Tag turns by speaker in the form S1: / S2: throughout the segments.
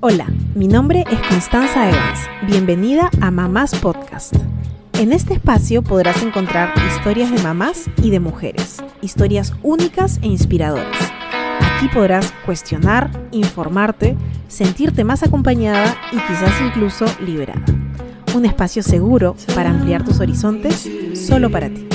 S1: Hola, mi nombre es Constanza Evans. Bienvenida a Mamás Podcast. En este espacio podrás encontrar historias de mamás y de mujeres, historias únicas e inspiradoras. Aquí podrás cuestionar, informarte, sentirte más acompañada y quizás incluso liberada. Un espacio seguro para ampliar tus horizontes solo para ti.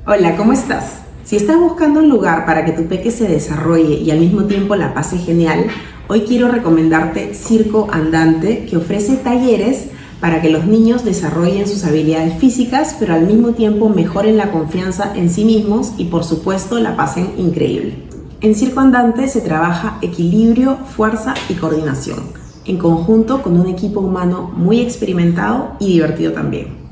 S1: Hola, ¿cómo estás? Si estás buscando un lugar para que tu peque se desarrolle y al mismo tiempo la pase genial, hoy quiero recomendarte Circo Andante, que ofrece talleres para que los niños desarrollen sus habilidades físicas, pero al mismo tiempo mejoren la confianza en sí mismos y por supuesto la pasen increíble. En Circo Andante se trabaja equilibrio, fuerza y coordinación, en conjunto con un equipo humano muy experimentado y divertido también.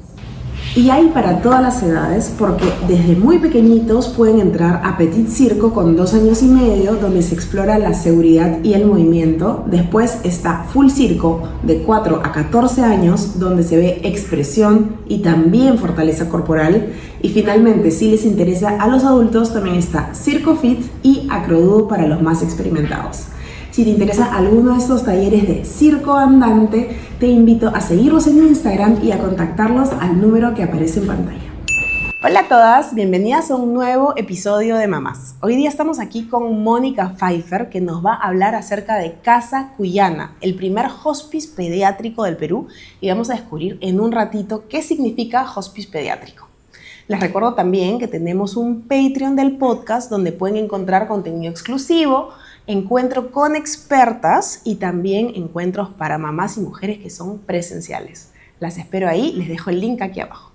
S1: Y hay para todas las edades porque desde muy pequeñitos pueden entrar a Petit Circo con 2 años y medio, donde se explora la seguridad y el movimiento. Después está Full Circo de 4 a 14 años, donde se ve expresión y también fortaleza corporal. Y finalmente, si les interesa a los adultos, también está Circo Fit y Acroduo para los más experimentados. Si te interesa alguno de estos talleres de Circo Andante, te invito a seguirlos en Instagram y a contactarlos al número que aparece en pantalla. Hola a todas, bienvenidas a un nuevo episodio de Mamás. Hoy día estamos aquí con Mónica Pfeiffer, que nos va a hablar acerca de Casa Cuyana, el primer hospice pediátrico del Perú, y vamos a descubrir en un ratito qué significa hospice pediátrico. Les recuerdo también que tenemos un Patreon del podcast donde pueden encontrar contenido exclusivo, encuentro con expertas y también encuentros para mamás y mujeres que son presenciales. Las espero ahí, les dejo el link aquí abajo.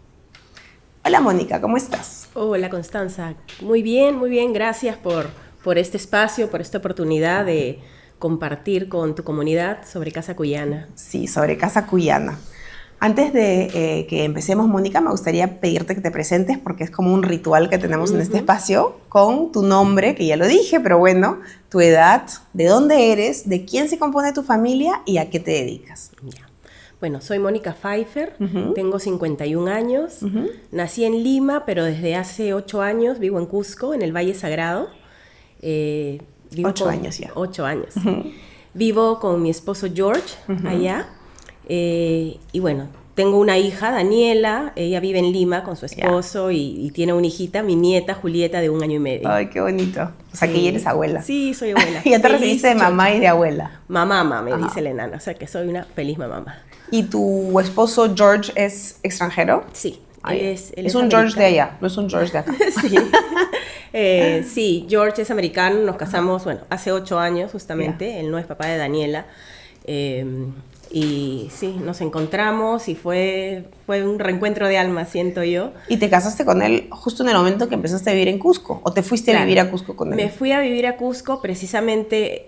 S1: Hola Mónica, ¿cómo estás?
S2: Hola Constanza, muy bien, gracias por este espacio, por esta oportunidad de compartir con tu comunidad sobre Casa Cuyana.
S1: Sí, sobre Casa Cuyana. Antes de que empecemos, Mónica, me gustaría pedirte que te presentes porque es como un ritual que tenemos en este espacio con tu nombre, que ya lo dije, pero bueno, tu edad, de dónde eres, de quién se compone tu familia y a qué te dedicas.
S2: Ya. Bueno, soy Mónica Pfeiffer, tengo 51 años, nací en Lima, pero desde hace 8 años vivo en Cusco, en el Valle Sagrado.
S1: 8 años ya.
S2: 8 años. Vivo con mi esposo George allá. Y bueno, tengo una hija, Daniela, ella vive en Lima con su esposo y tiene una hijita, mi nieta Julieta, de 1 año y medio.
S1: Ay, qué bonito. O sea, que ya eres abuela.
S2: Sí, soy abuela.
S1: Ya te recibiste de mamá y de abuela.
S2: Mamá, me dice la enana, o sea que soy una feliz mamá.
S1: ¿Y tu esposo George es extranjero?
S2: Sí.
S1: Él es un George de allá, no es un George de acá.
S2: Sí. Sí, George es americano, nos casamos, bueno, hace 8 años justamente, él no es papá de Daniela. Y sí, nos encontramos y fue un reencuentro de almas, siento yo.
S1: ¿Y te casaste con él justo en el momento que empezaste a vivir en Cusco? ¿O te fuiste a vivir a Cusco con él?
S2: Me fui a vivir a Cusco precisamente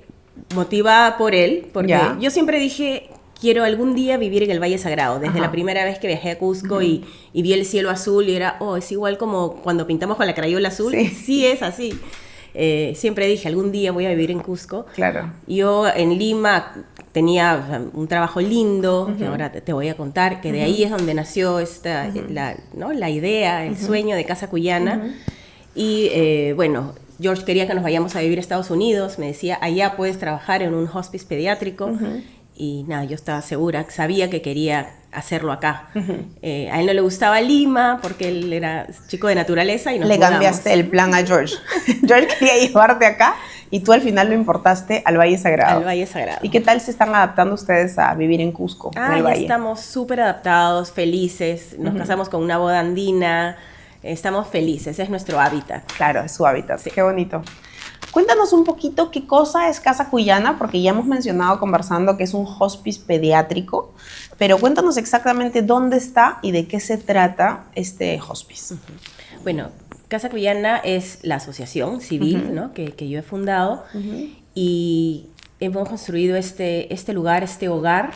S2: motivada por él, porque yo siempre dije, quiero algún día vivir en el Valle Sagrado. Desde la primera vez que viajé a Cusco y vi el cielo azul y era, es igual como cuando pintamos con la crayola azul. Sí es así. Siempre dije, algún día voy a vivir en Cusco.
S1: Claro.
S2: Yo en Lima tenía un trabajo lindo, que ahora te voy a contar, que de ahí es donde nació la idea, el sueño de Casa Cuyana. Y bueno, George quería que nos vayamos a vivir a Estados Unidos, me decía, allá puedes trabajar en un hospice pediátrico. Y nada, yo estaba segura, sabía que quería hacerlo acá. A él no le gustaba Lima porque él era chico de naturaleza y nos mudamos. Le cambiaste
S1: el plan a George. George quería llevarte acá y tú al final lo importaste al Valle Sagrado.
S2: Al Valle Sagrado.
S1: ¿Y qué tal se están adaptando ustedes a vivir en Cusco, en el Valle?
S2: Estamos súper adaptados, felices. Nos casamos con una boda andina. Estamos felices, es nuestro hábitat.
S1: Claro, es su hábitat. Sí. Qué bonito. Cuéntanos un poquito qué cosa es Casa Cuyana, porque ya hemos mencionado conversando que es un hospice pediátrico, pero cuéntanos exactamente dónde está y de qué se trata este hospice.
S2: Bueno, Casa Cuyana es la asociación civil, ¿no? que yo he fundado y hemos construido este lugar, este hogar,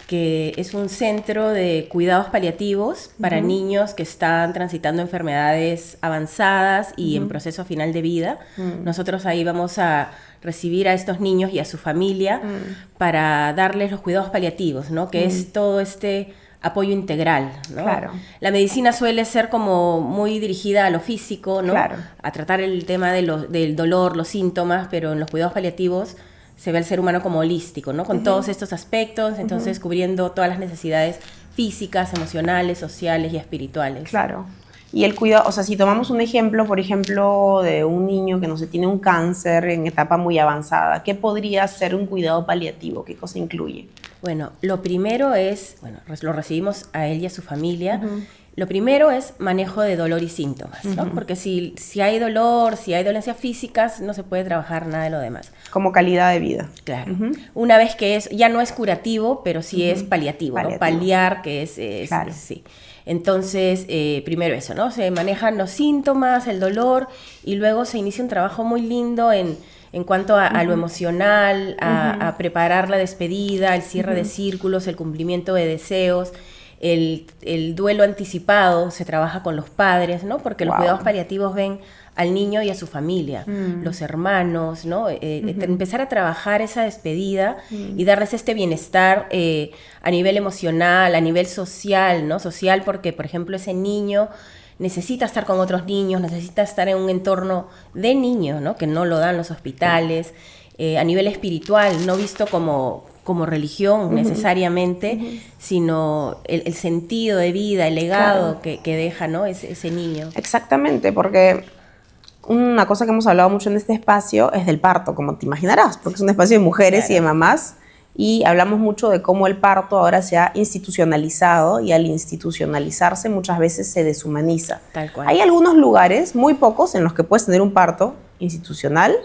S2: que es un centro de cuidados paliativos para niños que están transitando enfermedades avanzadas y en proceso final de vida. Nosotros ahí vamos a recibir a estos niños y a su familia para darles los cuidados paliativos, ¿no? Que es todo este apoyo integral, ¿no?
S1: Claro.
S2: La medicina suele ser como muy dirigida a lo físico, ¿no?
S1: Claro.
S2: A tratar el tema del dolor, los síntomas, pero en los cuidados paliativos se ve al ser humano como holístico, ¿no? Con todos estos aspectos, entonces cubriendo todas las necesidades físicas, emocionales, sociales y espirituales.
S1: Claro. Y el cuidado, o sea, si tomamos un ejemplo, por ejemplo, de un niño que no sé, tiene un cáncer en etapa muy avanzada, ¿qué podría ser un cuidado paliativo? ¿Qué cosa incluye?
S2: Bueno, lo primero es, bueno, lo recibimos a él y a su familia. Lo primero es manejo de dolor y síntomas, ¿no? Porque si hay dolor, si hay dolencias físicas, no se puede trabajar nada de lo demás.
S1: Como calidad de vida.
S2: Claro. Una vez que ya no es curativo, pero sí es paliativo, ¿no? Paliar, que es
S1: claro.
S2: sí. Entonces, primero eso, ¿no? Se manejan los síntomas, el dolor, y luego se inicia un trabajo muy lindo en cuanto a lo emocional, a preparar la despedida, el cierre de círculos, el cumplimiento de deseos, el duelo anticipado, se trabaja con los padres, ¿no? Porque los cuidados paliativos ven al niño y a su familia, los hermanos, ¿no? Empezar a trabajar esa despedida y darles este bienestar a nivel emocional, a nivel social, ¿no? Social porque, por ejemplo, ese niño necesita estar con otros niños, necesita estar en un entorno de niños, ¿no? Que no lo dan los hospitales, a nivel espiritual, no visto como religión necesariamente, sino el sentido de vida, el legado que deja, ¿no? ese niño.
S1: Exactamente, porque una cosa que hemos hablado mucho en este espacio es del parto, como te imaginarás, porque es un espacio de mujeres y de mamás, y hablamos mucho de cómo el parto ahora se ha institucionalizado, y al institucionalizarse muchas veces se deshumaniza.
S2: Tal cual.
S1: Hay algunos lugares, muy pocos, en los que puedes tener un parto institucional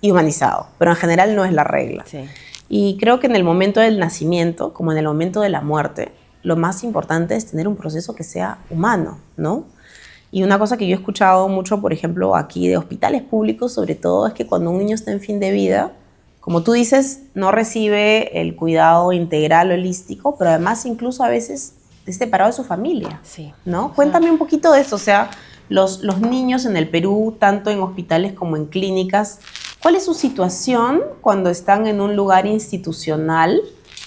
S1: y humanizado, pero en general no es la regla.
S2: Sí.
S1: Y creo que en el momento del nacimiento, como en el momento de la muerte, lo más importante es tener un proceso que sea humano, ¿no? Y una cosa que yo he escuchado mucho, por ejemplo, aquí de hospitales públicos, sobre todo, es que cuando un niño está en fin de vida, como tú dices, no recibe el cuidado integral holístico, pero además incluso a veces es separado de su familia,
S2: Sí.
S1: ¿no? Cuéntame un poquito de eso, o sea, los niños en el Perú, tanto en hospitales como en clínicas, ¿cuál es su situación cuando están en un lugar institucional?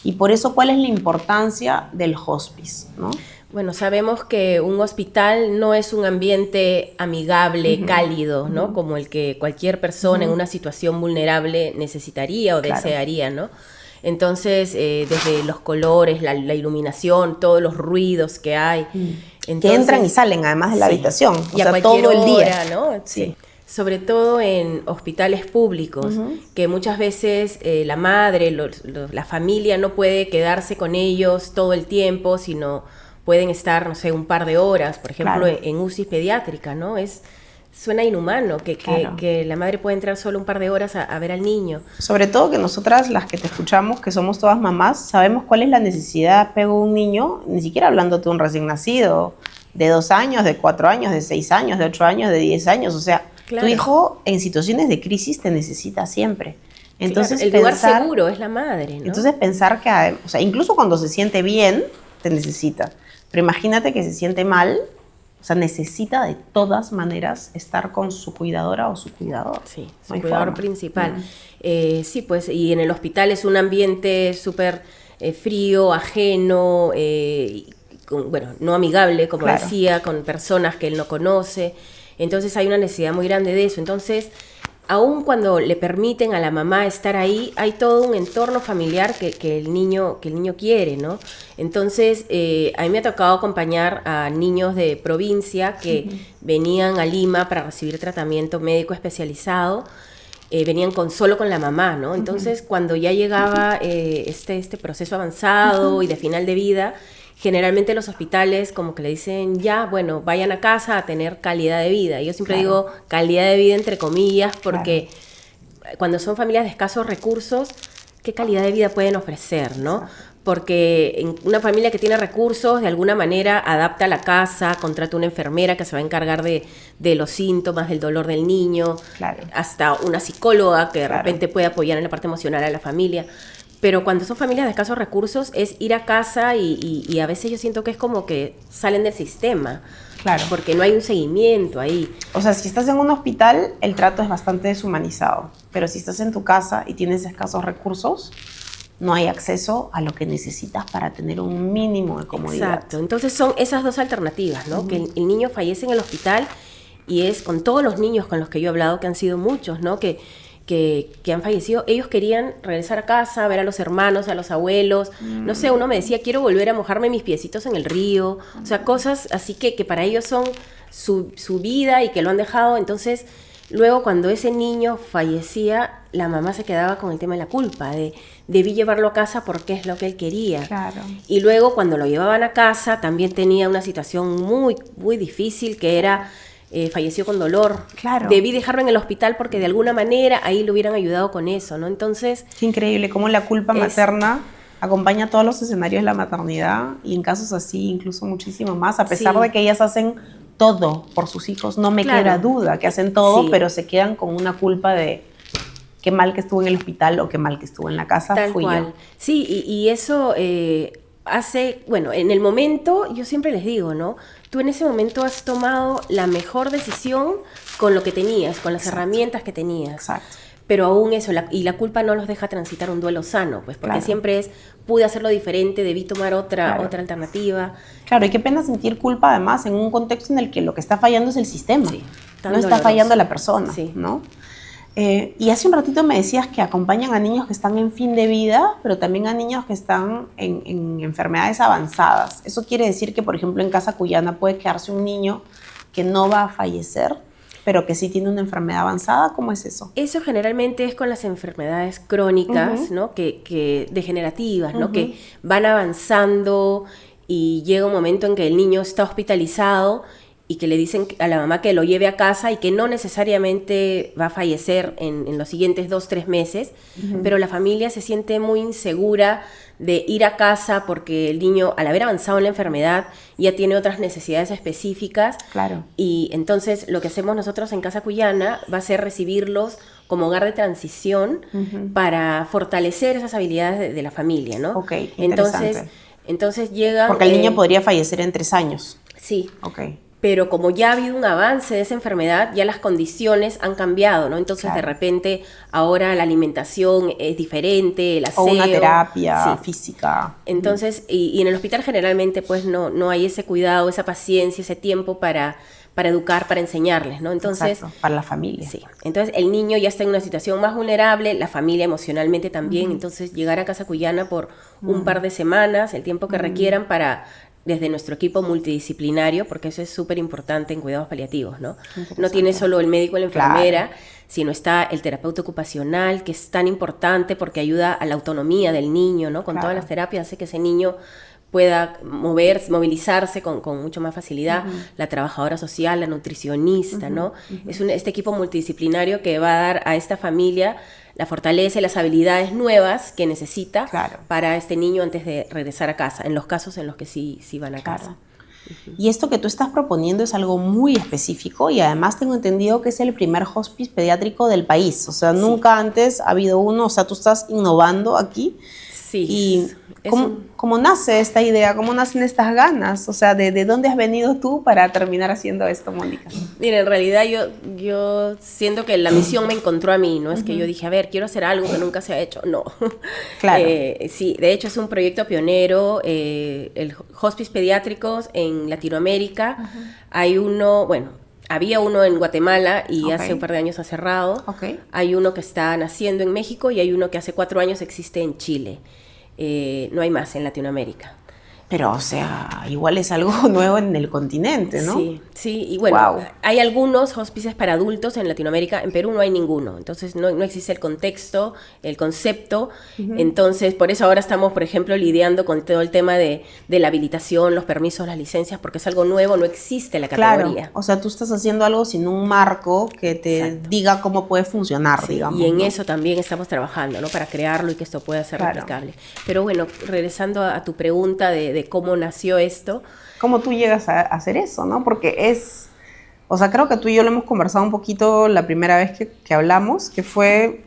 S1: Y por eso, ¿cuál es la importancia del hospice, ¿no?
S2: Bueno, sabemos que un hospital no es un ambiente amigable, cálido, ¿no? Como el que cualquier persona en una situación vulnerable necesitaría o desearía, ¿no? Entonces, desde los colores, la iluminación, todos los ruidos que hay. Entonces,
S1: que entran y salen además de la habitación,
S2: y
S1: o
S2: a
S1: sea, todo el día.
S2: hora, ¿no?
S1: Sí.
S2: Sobre todo en hospitales públicos, que muchas veces la madre, la familia no puede quedarse con ellos todo el tiempo, sino pueden estar, no sé, un par de horas, por ejemplo, en UCI pediátrica, ¿no? Suena inhumano que la madre pueda entrar solo un par de horas a ver al niño.
S1: Sobre todo que nosotras, las que te escuchamos, que somos todas mamás, sabemos cuál es la necesidad de apego de un niño, ni siquiera hablándote de un recién nacido, de 2 años, de 4 años, de 6 años, de 8 años, de 10 años, o sea, tu hijo en situaciones de crisis te necesita siempre. Entonces,
S2: el lugar seguro es la madre, ¿no?
S1: Entonces pensar que, o sea, incluso cuando se siente bien, te necesita. Pero imagínate que se siente mal, o sea, necesita de todas maneras estar con su cuidadora o su cuidador.
S2: Sí, su cuidador principal. Sí, pues, y en el hospital es un ambiente súper frío, ajeno, no amigable, como decía, con personas que él no conoce. Entonces hay una necesidad muy grande de eso. Entonces, aun cuando le permiten a la mamá estar ahí, hay todo un entorno familiar que el niño quiere, ¿no? Entonces, a mí me ha tocado acompañar a niños de provincia que venían a Lima para recibir tratamiento médico especializado. Venían solo con la mamá, ¿no? Entonces, cuando ya llegaba este proceso avanzado y de final de vida, generalmente los hospitales como que le dicen, ya, bueno, vayan a casa a tener calidad de vida. Y yo siempre digo calidad de vida entre comillas, porque cuando son familias de escasos recursos, ¿qué calidad de vida pueden ofrecer, no? Porque en una familia que tiene recursos, de alguna manera adapta la casa, contrata una enfermera que se va a encargar de los síntomas, del dolor del niño, hasta una psicóloga que de repente puede apoyar en la parte emocional a la familia. Pero cuando son familias de escasos recursos es ir a casa y a veces yo siento que es como que salen del sistema. Claro. Porque no hay un seguimiento ahí.
S1: O sea, si estás en un hospital, el trato es bastante deshumanizado. Pero si estás en tu casa y tienes escasos recursos,
S3: no hay acceso a lo que necesitas para tener un mínimo de comodidad.
S2: Exacto, entonces son esas dos alternativas, ¿no? Que el niño fallece en el hospital y es con todos los niños con los que yo he hablado, que han sido muchos, ¿no? Que han fallecido, ellos querían regresar a casa, ver a los hermanos, a los abuelos, no sé, uno me decía, quiero volver a mojarme mis piecitos en el río, o sea, cosas así que para ellos son su vida y que lo han dejado. Entonces luego cuando ese niño fallecía, la mamá se quedaba con el tema de la culpa, debí llevarlo a casa porque es lo que él quería.
S3: Claro.
S2: Y luego cuando lo llevaban a casa, también tenía una situación muy, muy difícil, que era, falleció con dolor.
S3: Claro.
S2: Debí dejarlo en el hospital porque de alguna manera ahí le hubieran ayudado con eso, ¿no? Entonces...
S3: Qué increíble cómo la culpa materna acompaña todos los escenarios de la maternidad, y en casos así incluso muchísimo más, a pesar de que ellas hacen todo por sus hijos. No me queda duda que hacen todo, pero se quedan con una culpa de qué mal que estuvo en el hospital o qué mal que estuvo en la casa.
S2: Tal
S3: fui
S2: cual.
S3: yo.
S2: Sí, y eso hace, bueno, en el momento, yo siempre les digo, ¿no? Tú en ese momento has tomado la mejor decisión con lo que tenías, con las herramientas que tenías.
S3: Exacto.
S2: Pero aún eso, y la culpa no los deja transitar un duelo sano, pues, porque siempre es, pude hacerlo diferente, debí tomar otra alternativa.
S3: Claro, y qué pena sentir culpa además en un contexto en el que lo que está fallando es el sistema,
S2: Sí,
S3: no está fallando la persona,
S2: Sí.
S3: ¿no? Y hace un ratito me decías que acompañan a niños que están en fin de vida, pero también a niños que están en enfermedades avanzadas. ¿Eso quiere decir que, por ejemplo, en Casa Cuyana puede quedarse un niño que no va a fallecer, pero que sí tiene una enfermedad avanzada? ¿Cómo es eso?
S2: Eso generalmente es con las enfermedades crónicas, ¿no? Que degenerativas, ¿no? Que van avanzando y llega un momento en que el niño está hospitalizado y que le dicen a la mamá que lo lleve a casa y que no necesariamente va a fallecer en los siguientes 2-3 meses, pero la familia se siente muy insegura de ir a casa porque el niño, al haber avanzado en la enfermedad, ya tiene otras necesidades específicas.
S3: Claro.
S2: Y entonces lo que hacemos nosotros en Casa Cuyana va a ser recibirlos como hogar de transición para fortalecer esas habilidades de la familia, ¿no?
S3: Ok, interesante.
S2: Entonces llegan...
S3: Porque el niño podría fallecer en 3 años.
S2: Sí.
S3: Ok.
S2: Pero como ya ha habido un avance de esa enfermedad, ya las condiciones han cambiado, ¿no? Entonces, de repente, ahora la alimentación es diferente, el aseo...
S3: O una terapia física.
S2: Entonces, y en el hospital generalmente, pues, no hay ese cuidado, esa paciencia, ese tiempo para educar, para enseñarles, ¿no? Entonces...
S3: Exacto, para la familia.
S2: Sí. Entonces, el niño ya está en una situación más vulnerable, la familia emocionalmente también. Entonces, llegar a Casa Cuyana por un par de semanas, el tiempo que requieran para... desde nuestro equipo multidisciplinario, porque eso es súper importante en cuidados paliativos, ¿no? No tiene solo el médico y la enfermera, sino está el terapeuta ocupacional, que es tan importante porque ayuda a la autonomía del niño, ¿no? Con todas las terapias hace que ese niño pueda movilizarse con mucho más facilidad. La trabajadora social, la nutricionista, ¿no? Es este equipo multidisciplinario que va a dar a esta familia la fortaleza y las habilidades nuevas que necesita para este niño antes de regresar a casa, en los casos en los que sí van a casa.
S3: Y esto que tú estás proponiendo es algo muy específico, y además tengo entendido que es el primer hospice pediátrico del país. O sea, nunca antes ha habido uno. O sea, tú estás innovando aquí.
S2: Sí.
S3: Y ¿cómo nace esta idea? ¿Cómo nacen estas ganas? O sea, ¿de dónde has venido tú para terminar haciendo esto, Mónica?
S2: Mira, en realidad yo siento que la misión me encontró a mí, no es que yo dije, a ver, quiero hacer algo que nunca se ha hecho, no.
S3: Claro.
S2: Sí, de hecho es un proyecto pionero, el hospice pediátricos en Latinoamérica. Hay uno, bueno, había uno en Guatemala y hace un par de años ha cerrado. Hay uno que está naciendo en México y hay uno que hace 4 años existe en Chile. No hay más en Latinoamérica.
S3: Pero, o sea, igual es algo nuevo en el continente, ¿no?
S2: Sí, y bueno, hay algunos hospices para adultos en Latinoamérica, en Perú no hay ninguno, entonces no existe el contexto, el concepto, entonces por eso ahora estamos, por ejemplo, lidiando con todo el tema de la habilitación, los permisos, las licencias, porque es algo nuevo, no existe la categoría.
S3: Claro, o sea, tú estás haciendo algo sin un marco que te diga cómo puede funcionar, digamos.
S2: Y en eso también estamos trabajando, ¿no? Para crearlo y que esto pueda ser replicable. Pero bueno, regresando a tu pregunta de cómo nació esto.
S3: ¿Cómo tú llegas a hacer eso, no? Porque o sea, creo que tú y yo lo hemos conversado un poquito la primera vez que hablamos, que fue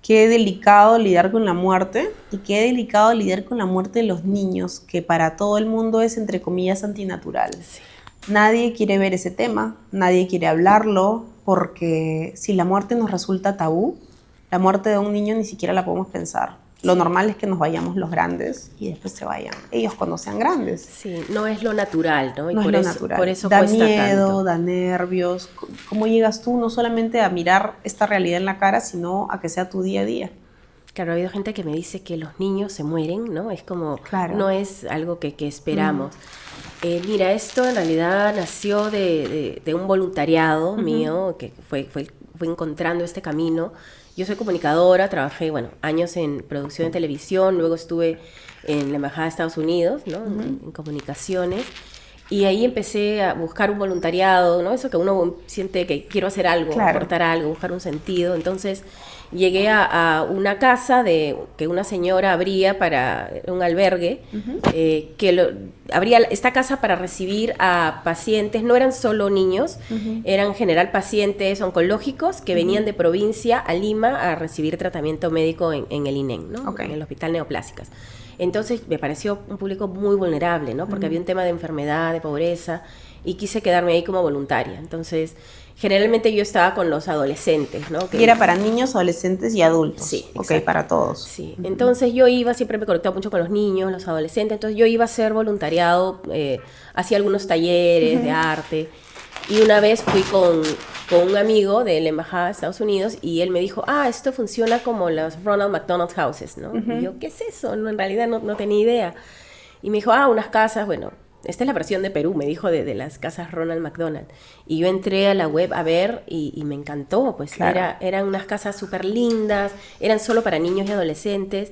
S3: qué delicado lidiar con la muerte, y qué delicado lidiar con la muerte de los niños, que para todo el mundo es, entre comillas, antinatural. Sí. Nadie quiere ver ese tema, nadie quiere hablarlo, porque si la muerte nos resulta tabú, la muerte de un niño ni siquiera la podemos pensar. Lo normal es que nos vayamos los grandes y después se vayan ellos cuando sean grandes.
S2: Sí, no es lo natural, ¿no? Y
S3: No es
S2: por
S3: lo
S2: eso,
S3: natural.
S2: por eso
S3: da
S2: cuesta
S3: miedo,
S2: tanto.
S3: da nervios. ¿Cómo llegas tú no solamente a mirar esta realidad en la cara, sino a que sea tu día a día?
S2: Claro, ha habido gente que me dice que los niños se mueren, ¿no? Es como,
S3: Claro.
S2: no es algo que esperamos. Mira, esto en realidad nació de un voluntariado mío, que fue encontrando este camino. Yo soy comunicadora, trabajé, bueno, años en producción de televisión, luego estuve en la Embajada de Estados Unidos, ¿no? En comunicaciones. Y ahí empecé a buscar un voluntariado, ¿no? Eso que uno siente que quiero hacer algo,
S3: Claro.
S2: aportar algo, buscar un sentido. Entonces llegué a una casa que una señora abría para un albergue, abría esta casa para recibir a pacientes, no eran solo niños, eran en general pacientes oncológicos que venían de provincia a Lima a recibir tratamiento médico en el INEM, ¿no?
S3: Okay.
S2: En el Hospital Neoplásicas. Entonces me pareció un público muy vulnerable, ¿no? Porque había un tema de enfermedad, de pobreza, y quise quedarme ahí como voluntaria. Entonces, generalmente yo estaba con los adolescentes, ¿no?
S3: Y era para niños, adolescentes y adultos.
S2: Sí,
S3: Ok,
S2: exacto.
S3: para todos.
S2: Sí, entonces yo iba, siempre me conectaba mucho con los niños, los adolescentes, entonces yo iba a hacer voluntariado, hacía algunos talleres de arte, y una vez fui con un amigo de la Embajada de Estados Unidos y él me dijo, esto funciona como las Ronald McDonald Houses, ¿no? Y yo, ¿qué es eso? No, en realidad no tenía idea. Y me dijo, unas casas, bueno, esta es la versión de Perú, me dijo, de las casas Ronald McDonald. Y yo entré a la web a ver y me encantó, pues
S3: Claro.
S2: eran unas casas súper lindas, eran solo para niños y adolescentes.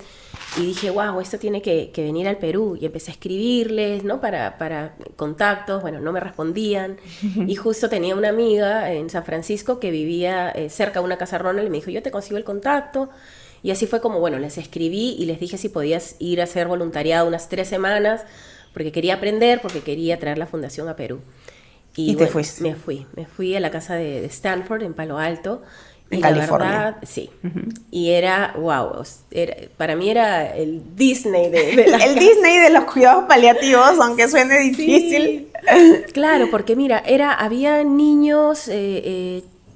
S2: Y dije, wow, esto tiene que venir al Perú. Y empecé a escribirles, ¿no? Para contactos, bueno, no me respondían. Y justo tenía una amiga en San Francisco que vivía cerca de una casa Ronald y me dijo, yo te consigo el contacto. Y así fue como, bueno, les escribí y les dije si podías ir a hacer voluntariado unas 3 semanas, porque quería aprender, porque quería traer la fundación a Perú.
S3: Y te fuiste.
S2: Me fui a la casa de Stanford, en Palo Alto.
S3: En
S2: Y
S3: California.
S2: la verdad, sí. Y era, wow, para mí era el Disney de la
S3: El Disney de los cuidados paliativos, aunque suene difícil.
S2: Claro, porque mira, había niños,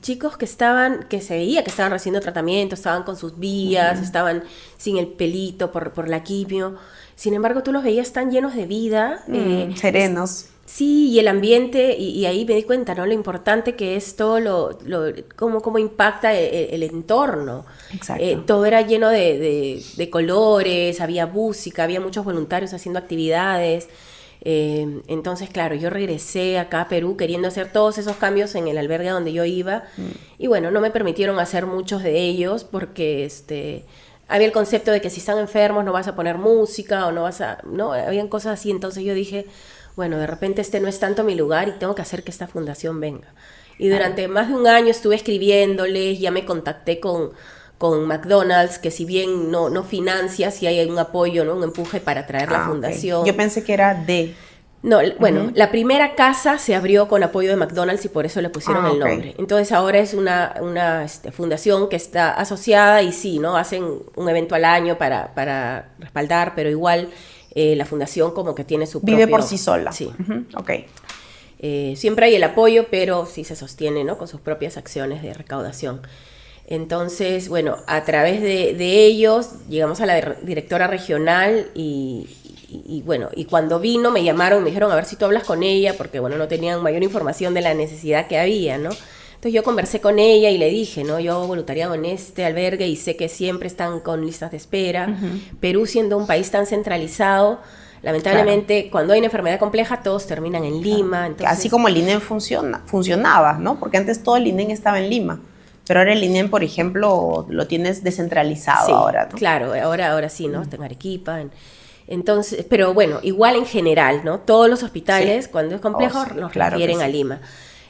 S2: chicos que se veía que estaban recibiendo tratamiento, estaban con sus vías, estaban sin el pelito por la quimio. Sin embargo, tú los veías tan llenos de vida.
S3: Serenos.
S2: Sí, y el ambiente, y ahí me di cuenta, ¿no? Lo importante que es todo cómo impacta el entorno.
S3: Exacto.
S2: Todo era lleno de colores, había música, había muchos voluntarios haciendo actividades. Entonces, claro, yo regresé acá a Perú queriendo hacer todos esos cambios en el albergue donde yo iba. Y bueno, no me permitieron hacer muchos de ellos porque había el concepto de que si están enfermos no vas a poner música o no, habían cosas así. Entonces yo dije, bueno, de repente no es tanto mi lugar y tengo que hacer que esta fundación venga. Y durante más de un año estuve escribiéndoles, ya me contacté con McDonald's, que si bien no financia, sí hay un apoyo, ¿no? Un empuje para traer la fundación.
S3: Okay. Yo pensé que era de...
S2: No, bueno, la primera casa se abrió con apoyo de McDonald's y por eso le pusieron el nombre. Entonces ahora es una fundación que está asociada y sí, ¿no? Hacen un evento al año para respaldar, pero igual la fundación como que tiene su propio...
S3: Vive por sí sola.
S2: Sí.
S3: Ok.
S2: Siempre hay el apoyo, pero sí se sostiene, ¿no? Con sus propias acciones de recaudación. Entonces, bueno, a través de ellos llegamos a la directora regional y bueno, y cuando vino me llamaron y me dijeron a ver si tú hablas con ella, porque bueno, no tenían mayor información de la necesidad que había, ¿no? Entonces yo conversé con ella y le dije, ¿no? Yo hago voluntariado en este albergue y sé que siempre están con listas de espera. Perú siendo un país tan centralizado, lamentablemente cuando hay una enfermedad compleja todos terminan en Lima. Entonces,
S3: así como el INEM funcionaba, ¿no? Porque antes todo el INEM estaba en Lima. Pero ahora el INEM, por ejemplo, lo tienes descentralizado
S2: sí,
S3: ahora, ¿no?
S2: Claro, ahora sí, ¿no? Está en Arequipa, entonces, pero bueno, igual en general, ¿no? Todos los hospitales, cuando es complejo, los refieren a Lima.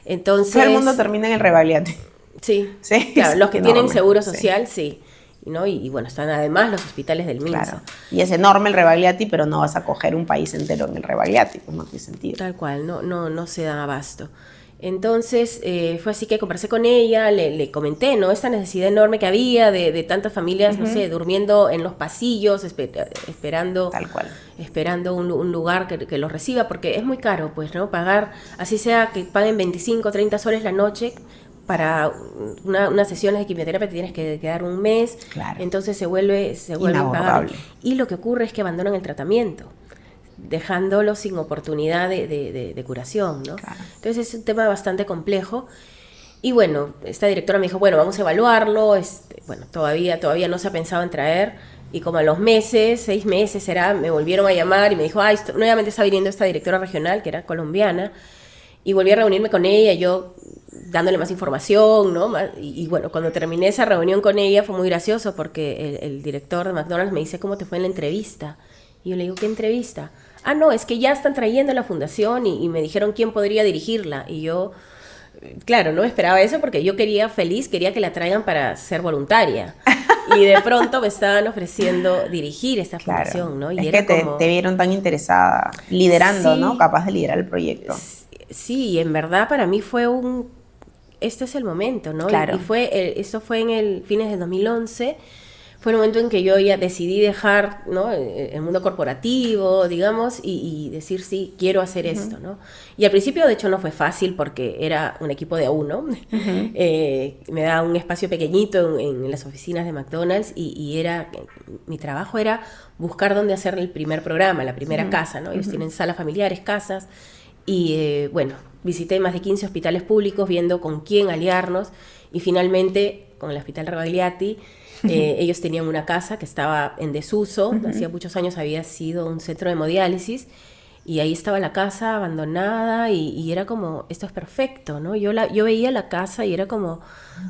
S2: Entonces,
S3: todo el mundo termina en el Rebagliati.
S2: Sí,
S3: sí,
S2: claro, los que tienen
S3: enorme,
S2: seguro social, sí. ¿No? Y bueno, están además los hospitales del MINSA.
S3: Claro. Y es enorme el Rebagliati, pero no vas a coger un país entero en el Rebagliati, pues no tiene sentido.
S2: Tal cual, no se da abasto. Entonces fue así que conversé con ella, le comenté, ¿no? Esta necesidad enorme que había de tantas familias, no sé, durmiendo en los pasillos, esperando,
S3: tal cual,
S2: esperando un lugar que los reciba, porque es muy caro, pues, ¿no? Pagar, así sea que paguen 25, 30 soles la noche, para unas sesiones de quimioterapia te tienes que quedar un mes,
S3: Claro.
S2: entonces se vuelve impagable. Y lo que ocurre es que abandonan el tratamiento, dejándolo sin oportunidad de curación, ¿no?
S3: Claro.
S2: Entonces es un tema bastante complejo. Y bueno, esta directora me dijo, bueno, vamos a evaluarlo, bueno, todavía no se ha pensado en traer, y como a los meses, 6 meses será, me volvieron a llamar y me dijo, nuevamente está viniendo esta directora regional, que era colombiana, y volví a reunirme con ella, yo dándole más información, ¿no? Y bueno, cuando terminé esa reunión con ella fue muy gracioso, porque el director de McDonald's me dice, ¿cómo te fue en la entrevista? Y yo le digo, ¿qué entrevista? Ah, no, es que ya están trayendo la fundación y me dijeron quién podría dirigirla, y yo... Claro, no esperaba eso porque yo quería que la traigan para ser voluntaria. Y de pronto me estaban ofreciendo dirigir esta fundación, ¿no? Y
S3: es
S2: era
S3: que
S2: como...
S3: te vieron tan interesada, liderando,
S2: Sí.
S3: ¿no? Capaz de liderar el proyecto.
S2: Sí, en verdad para mí fue este es el momento, ¿no?
S3: Claro.
S2: Y eso fue en el fines de 2011. Fue el momento en que yo ya decidí dejar, ¿no?, el mundo corporativo, digamos, y decir, sí, quiero hacer esto, ¿no? Y al principio, de hecho, no fue fácil porque era un equipo de a uno. Me daba un espacio pequeñito en las oficinas de McDonald's y mi trabajo era buscar dónde hacer el primer programa, la primera casa, ¿no? Ellos tienen salas familiares, casas, y bueno, visité más de 15 hospitales públicos viendo con quién aliarnos, y finalmente, con el Hospital Rebagliati, ellos tenían una casa que estaba en desuso, hacía muchos años había sido un centro de hemodiálisis, y ahí estaba la casa abandonada y era como, esto es perfecto, ¿no? Yo veía la casa y era como,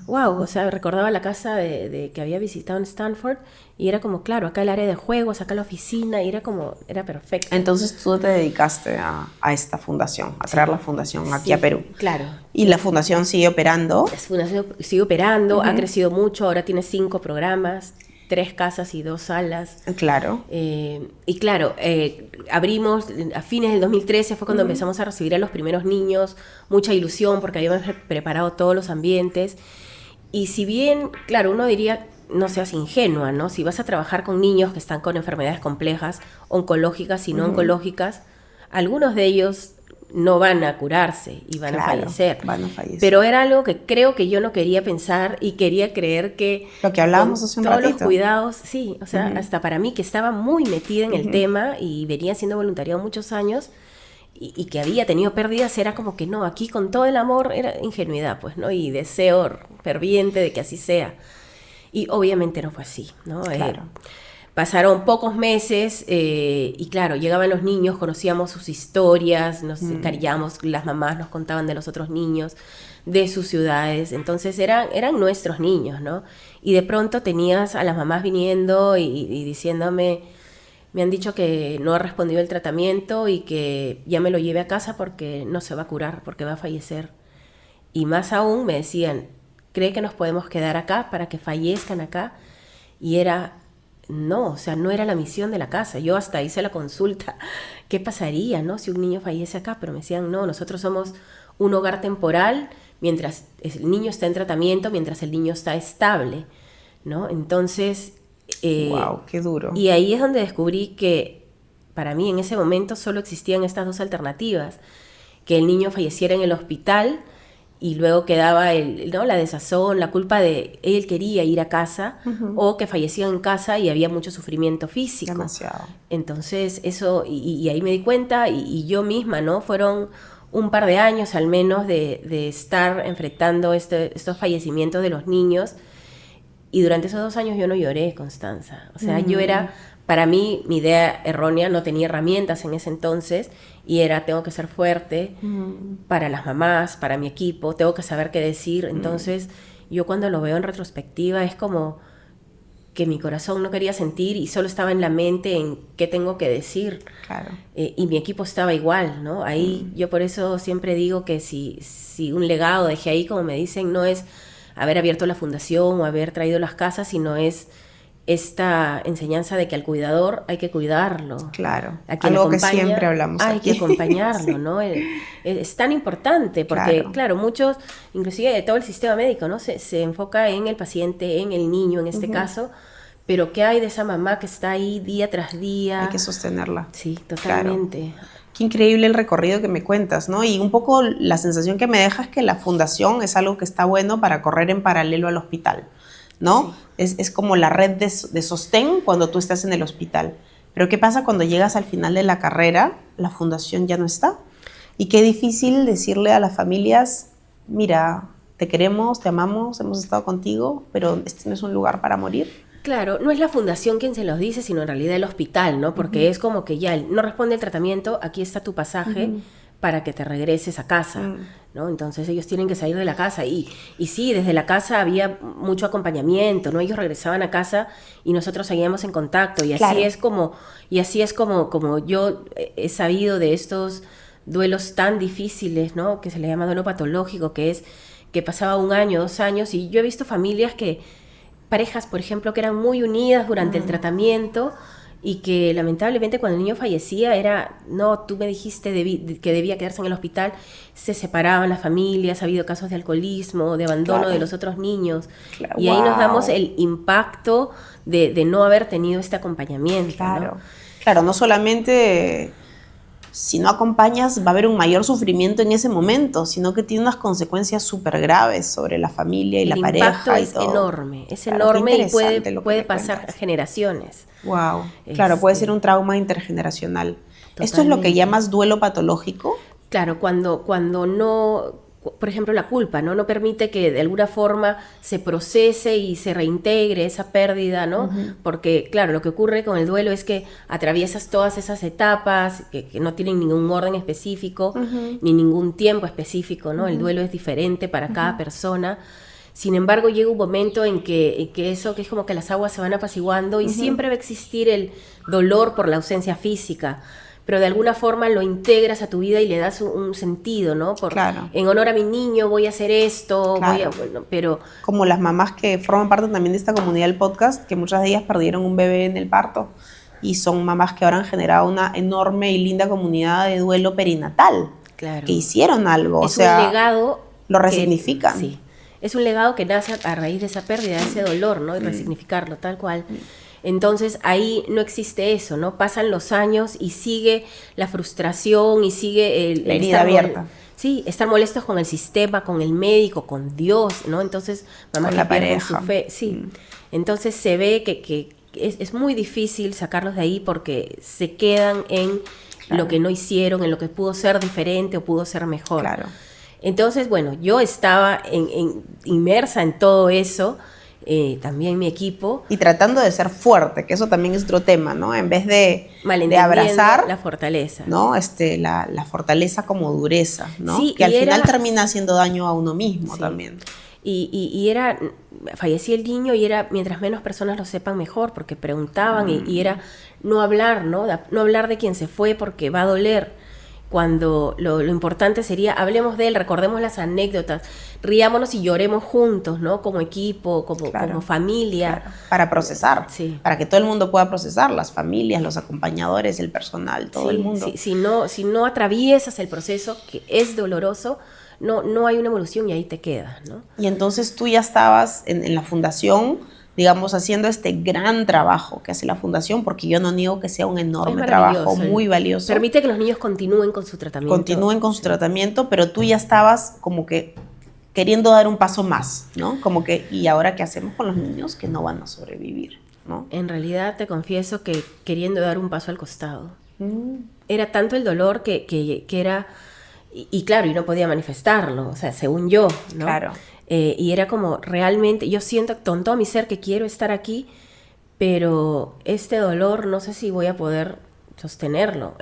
S2: wow, o sea, recordaba la casa de que había visitado en Stanford y era como, claro, acá el área de juegos, acá la oficina, y era perfecto.
S3: Entonces tú te dedicaste a esta fundación, a traer la fundación aquí a Perú.
S2: Claro.
S3: Y la fundación sigue operando.
S2: La fundación sigue operando, ha crecido mucho, ahora tiene 5 programas, 3 casas y 2 salas.
S3: Claro.
S2: Y claro, abrimos a fines del 2013, fue cuando empezamos a recibir a los primeros niños, mucha ilusión porque habíamos preparado todos los ambientes. Y si bien, claro, uno diría, no seas ingenua, ¿no? Si vas a trabajar con niños que están con enfermedades complejas, oncológicas y no oncológicas, algunos de ellos no van a curarse y van a fallecer. Pero era algo que creo que yo no quería pensar y quería creer que...
S3: Lo que hablábamos hace un
S2: todos
S3: ratito.
S2: los cuidados, sí, o sea, hasta para mí que estaba muy metida en el tema y venía haciendo voluntariado muchos años y que había tenido pérdidas, era como que no, aquí con todo el amor, era ingenuidad, pues, ¿no? Y deseo ferviente de que así sea. Y obviamente no fue así, ¿no?
S3: Claro.
S2: Pasaron pocos meses y claro, llegaban los niños, conocíamos sus historias, nos encariñamos, las mamás nos contaban de los otros niños, de sus ciudades, entonces eran nuestros niños, ¿no? Y de pronto tenías a las mamás viniendo y diciéndome, me han dicho que no ha respondido el tratamiento y que ya me lo lleve a casa porque no se va a curar, porque va a fallecer. Y más aún me decían, ¿cree que nos podemos quedar acá para que fallezcan acá? Y era... No, o sea, no era la misión de la casa. Yo hasta hice la consulta, ¿qué pasaría, no, si un niño fallece acá? Pero me decían, no, nosotros somos un hogar temporal mientras el niño está en tratamiento, mientras el niño está estable, ¿no? Entonces...
S3: ¡Wow! ¡Qué duro!
S2: Y ahí es donde descubrí que para mí en ese momento solo existían estas 2 alternativas, que el niño falleciera en el hospital y luego quedaba la desazón, la culpa de él quería ir a casa, o que fallecía en casa y había mucho sufrimiento físico.
S3: Demasiado.
S2: Entonces eso, y ahí me di cuenta, y yo misma, ¿no? Fueron un par de años al menos de estar enfrentando estos fallecimientos de los niños, y durante esos 2 años yo no lloré, Constanza. O sea, yo era... Para mí, mi idea errónea, no tenía herramientas en ese entonces, y era, tengo que ser fuerte para las mamás, para mi equipo, tengo que saber qué decir. Entonces, yo cuando lo veo en retrospectiva, es como que mi corazón no quería sentir y solo estaba en la mente en qué tengo que decir.
S3: Claro.
S2: Y mi equipo estaba igual, ¿no? Ahí yo por eso siempre digo que si un legado dejé ahí, como me dicen, no es haber abierto la fundación o haber traído las casas, sino es esta enseñanza de que al cuidador hay que cuidarlo.
S3: Claro,
S2: a quien
S3: algo que siempre hablamos
S2: hay
S3: aquí.
S2: que acompañarlo, ¿no? Es tan importante porque, claro, muchos, inclusive de todo el sistema médico, ¿no? Se enfoca en el paciente, en el niño en este caso, pero ¿qué hay de esa mamá que está ahí día tras día?
S3: Hay que sostenerla.
S2: Sí, totalmente.
S3: Claro. Qué increíble el recorrido que me cuentas, ¿no? Y un poco la sensación que me deja es que la fundación es algo que está bueno para correr en paralelo al hospital, ¿no? Sí. Es como la red de sostén cuando tú estás en el hospital. Pero ¿qué pasa cuando llegas al final de la carrera? La fundación ya no está. Y qué difícil decirle a las familias, mira, te queremos, te amamos, hemos estado contigo, pero este no es un lugar para morir.
S2: Claro, no es la fundación quien se los dice, sino en realidad el hospital, ¿no? Porque es como que ya no responde el tratamiento, aquí está tu pasaje para que te regreses a casa, ¿no? Entonces ellos tienen que salir de la casa y sí, desde la casa había mucho acompañamiento, ¿no? Ellos regresaban a casa y nosotros seguíamos en contacto y así es como yo he sabido de estos duelos tan difíciles, ¿no? Que se le llama duelo patológico, que es que pasaba 1 año, 2 años y yo he visto familias parejas, por ejemplo, que eran muy unidas durante el tratamiento y que lamentablemente cuando el niño fallecía no, tú me dijiste que debía quedarse en el hospital, se separaban las familias, ha habido casos de alcoholismo, de abandono de los otros niños, y ahí nos damos el impacto de no haber tenido este acompañamiento.
S3: Claro, no solamente si no acompañas va a haber un mayor sufrimiento en ese momento, sino que tiene unas consecuencias súper graves sobre la familia y la pareja.
S2: El impacto es enorme, enorme y puede pasar generaciones.
S3: Wow, claro, puede ser un trauma intergeneracional. Totalmente. ¿Esto es lo que llamas duelo patológico?
S2: Claro, cuando no, por ejemplo, la culpa, ¿no? No permite que de alguna forma se procese y se reintegre esa pérdida, ¿no? Porque, claro, lo que ocurre con el duelo es que atraviesas todas esas etapas que no tienen ningún orden específico, ni ningún tiempo específico, ¿no? El duelo es diferente para cada persona. Sin embargo, llega un momento en que eso, que es como que las aguas se van apaciguando y siempre va a existir el dolor por la ausencia física, pero de alguna forma lo integras a tu vida y le das un sentido, ¿no? En honor a mi niño voy a hacer esto, pero...
S3: Como las mamás que forman parte también de esta comunidad del podcast, que muchas de ellas perdieron un bebé en el parto, y son mamás que ahora han generado una enorme y linda comunidad de duelo perinatal, que hicieron algo,
S2: es un legado,
S3: lo resignifican.
S2: Sí, es un legado que nace a raíz de esa pérdida, de ese dolor, ¿no? Y resignificarlo, tal cual. Entonces ahí no existe eso, ¿no? Pasan los años y sigue la frustración y sigue
S3: la herida abierta.
S2: Sí, estar molestos con el sistema, con el médico, con Dios, ¿no? Entonces, mamá
S3: con la pareja.
S2: Su fe, Entonces se ve que es muy difícil sacarlos de ahí porque se quedan en lo que no hicieron, en lo que pudo ser diferente o pudo ser mejor. Entonces, bueno, yo estaba inmersa en todo eso. También mi equipo.
S3: Y tratando de ser fuerte, que eso también es otro tema, ¿no? En vez de abrazar
S2: la fortaleza.
S3: ¿no? La fortaleza como dureza, ¿no? Sí, que al final termina haciendo daño a uno mismo también.
S2: Y fallecía el niño y era, mientras menos personas lo sepan mejor, porque preguntaban y era no hablar, ¿no? No hablar de quien se fue porque va a doler. Cuando lo importante sería, hablemos de él, recordemos las anécdotas, riámonos y lloremos juntos, ¿no? Como equipo, como familia.
S3: Para procesar, para que todo el mundo pueda procesar, las familias, los acompañadores, el personal, todo el mundo.
S2: Si no atraviesas el proceso, que es doloroso, no hay una evolución y ahí te quedas, ¿no?
S3: Y entonces tú ya estabas en la fundación, digamos, haciendo este gran trabajo que hace la fundación, porque yo no niego que sea un enorme trabajo, muy valioso.
S2: Permite que los niños continúen con su tratamiento.
S3: Continúen con su tratamiento, pero tú ya estabas como que queriendo dar un paso más, ¿no? Como que, ¿y ahora qué hacemos con los niños que no van a sobrevivir, ¿no?
S2: En realidad te confieso que queriendo dar un paso al costado. Era tanto el dolor que era... Y claro, y no podía manifestarlo, o sea, según yo, ¿no?
S3: Claro.
S2: Y era como realmente, yo siento con todo mi ser que quiero estar aquí, pero este dolor no sé si voy a poder sostenerlo.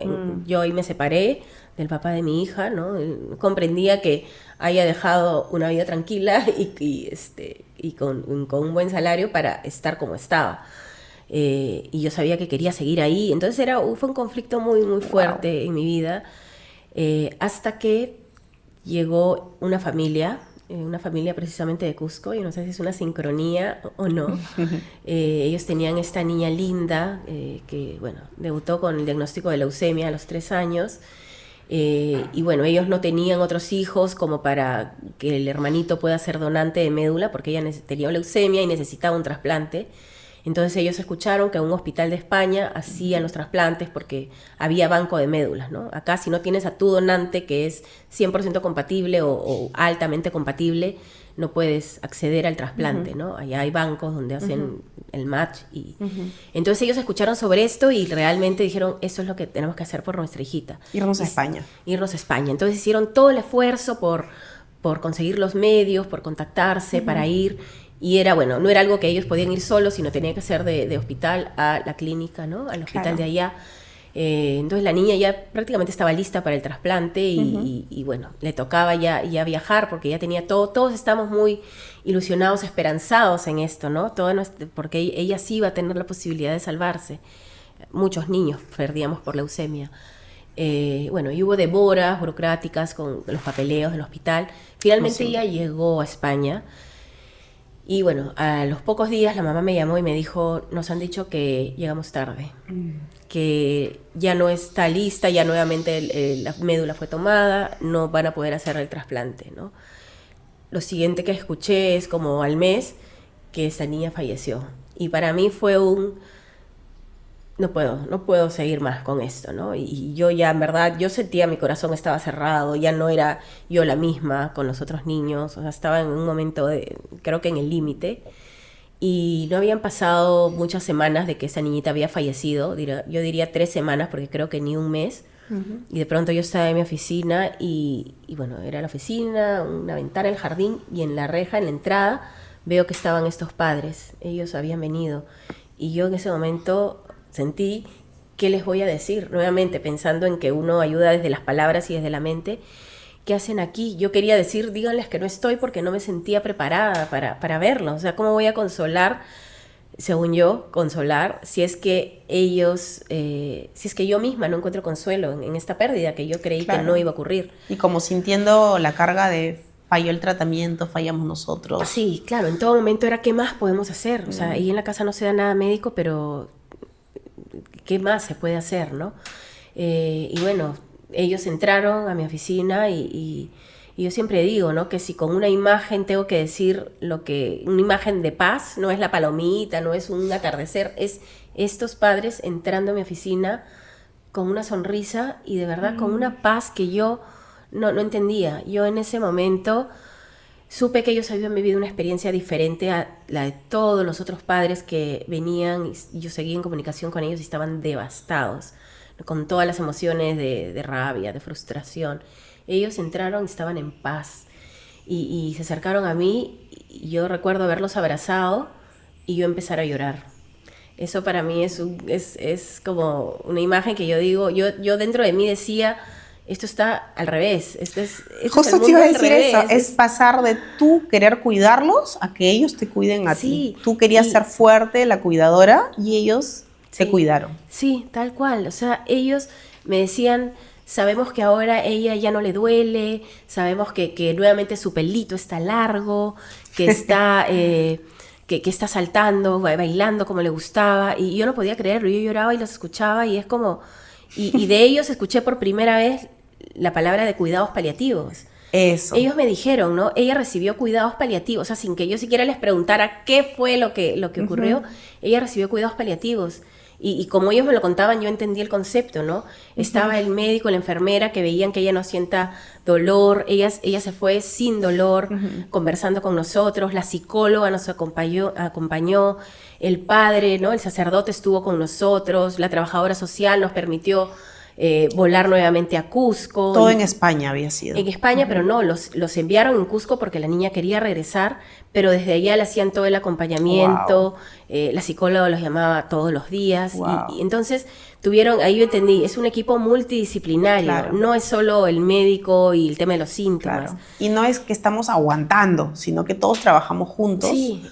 S2: Yo ahí me separé del papá de mi hija, ¿no? Comprendía que haya dejado una vida tranquila y con un buen salario para estar como estaba. Y yo sabía que quería seguir ahí, entonces fue un conflicto muy, muy fuerte en mi vida, hasta que llegó una familia precisamente de Cusco, y no sé si es una sincronía o no. Ellos tenían esta niña linda que, bueno, debutó con el diagnóstico de leucemia a los 3 años, y bueno, ellos no tenían otros hijos como para que el hermanito pueda ser donante de médula, porque ella tenía leucemia y necesitaba un trasplante, Entonces ellos escucharon que un hospital de España hacía los trasplantes porque había banco de médulas, ¿no? Acá si no tienes a tu donante que es 100% compatible o altamente compatible, no puedes acceder al trasplante, ¿no? Allá hay bancos donde hacen el match. Entonces ellos escucharon sobre esto y realmente dijeron, eso es lo que tenemos que hacer por nuestra hijita.
S3: Irnos a España.
S2: Irnos a España. Entonces hicieron todo el esfuerzo por conseguir los medios, por contactarse, para ir. Y era, bueno, no era algo que ellos podían ir solos, sino tenía que ser de hospital a la clínica, ¿no? Al hospital de allá. Entonces la niña ya prácticamente estaba lista para el trasplante y bueno, le tocaba ya viajar porque ya tenía todo. Todos estábamos muy ilusionados, esperanzados en esto, ¿no? Porque ella sí iba a tener la posibilidad de salvarse. Muchos niños perdíamos por leucemia. Bueno, y hubo demoras burocráticas con los papeleos del hospital. Finalmente ella llegó a España. Y bueno, a los pocos días la mamá me llamó y me dijo, nos han dicho que llegamos tarde, que ya no está lista, ya nuevamente la médula fue tomada, no van a poder hacer el trasplante, ¿no? Lo siguiente que escuché es como al mes que esa niña falleció. Y para mí fue no puedo seguir más con esto, ¿no? Y yo ya, en verdad, yo sentía mi corazón estaba cerrado, ya no era yo la misma con los otros niños, o sea, estaba en un momento creo que en el límite, y no habían pasado muchas semanas de que esa niñita había fallecido, yo diría 3 semanas, porque creo que ni un mes, y de pronto yo estaba en mi oficina, y bueno, era la oficina, una ventana, el jardín, y en la reja, en la entrada, veo que estaban estos padres, ellos habían venido, y yo en ese momento sentí, ¿qué les voy a decir? Nuevamente, pensando en que uno ayuda desde las palabras y desde la mente. ¿Qué hacen aquí? Yo quería decir, díganles que no estoy porque no me sentía preparada para verlo. O sea, ¿cómo voy a consolar, según yo, si es que ellos, si es que yo misma no encuentro consuelo en esta pérdida que yo creí que no iba a ocurrir?
S3: Y como sintiendo la carga de falló el tratamiento, fallamos nosotros.
S2: Sí, claro, en todo momento era ¿qué más podemos hacer? O sea, ahí en la casa no se da nada médico, pero ¿qué más se puede hacer, no? Y bueno, ellos entraron a mi oficina y yo siempre digo, ¿no? Que si con una imagen tengo que decir una imagen de paz, no es la palomita, no es un atardecer, es estos padres entrando a mi oficina con una sonrisa y de verdad con una paz que yo no entendía. Yo en ese momento supe que ellos habían vivido una experiencia diferente a la de todos los otros padres que venían y yo seguía en comunicación con ellos y estaban devastados, con todas las emociones de rabia, de frustración. Ellos entraron y estaban en paz y se acercaron a mí y yo recuerdo haberlos abrazado y yo empezar a llorar. Eso para mí es como una imagen que yo digo, yo dentro de mí decía, esto está al revés.
S3: Justo te iba a decir eso, es pasar de tú querer cuidarlos a que ellos te cuiden a ti. Tú querías ser fuerte, la cuidadora, y ellos se cuidaron.
S2: Sí, tal cual. O sea, ellos me decían, sabemos que ahora ella ya no le duele, sabemos que nuevamente su pelito está largo, que está... que está saltando, bailando como le gustaba, y yo no podía creerlo, yo lloraba y los escuchaba, y es como... Y de ellos escuché por primera vez la palabra de cuidados paliativos.
S3: Eso.
S2: Ellos me dijeron, ¿no? Ella recibió cuidados paliativos, o sea, sin que yo siquiera les preguntara qué fue lo que ocurrió, ella recibió cuidados paliativos. Y como ellos me lo contaban, yo entendí el concepto, ¿no? Estaba el médico, la enfermera, que veían que ella no sienta dolor, ella se fue sin dolor, conversando con nosotros, la psicóloga nos acompañó, el padre, ¿no? El sacerdote estuvo con nosotros, la trabajadora social nos permitió volar nuevamente a Cusco.
S3: Todo en España había sido.
S2: En España, pero no, los enviaron en Cusco porque la niña quería regresar, pero desde allá le hacían todo el acompañamiento, la psicóloga los llamaba todos los días, y entonces ahí yo entendí, es un equipo multidisciplinario, no es solo el médico y el tema de los síntomas.
S3: Claro. Y no es que estamos aguantando, sino que todos trabajamos juntos.
S2: Sí.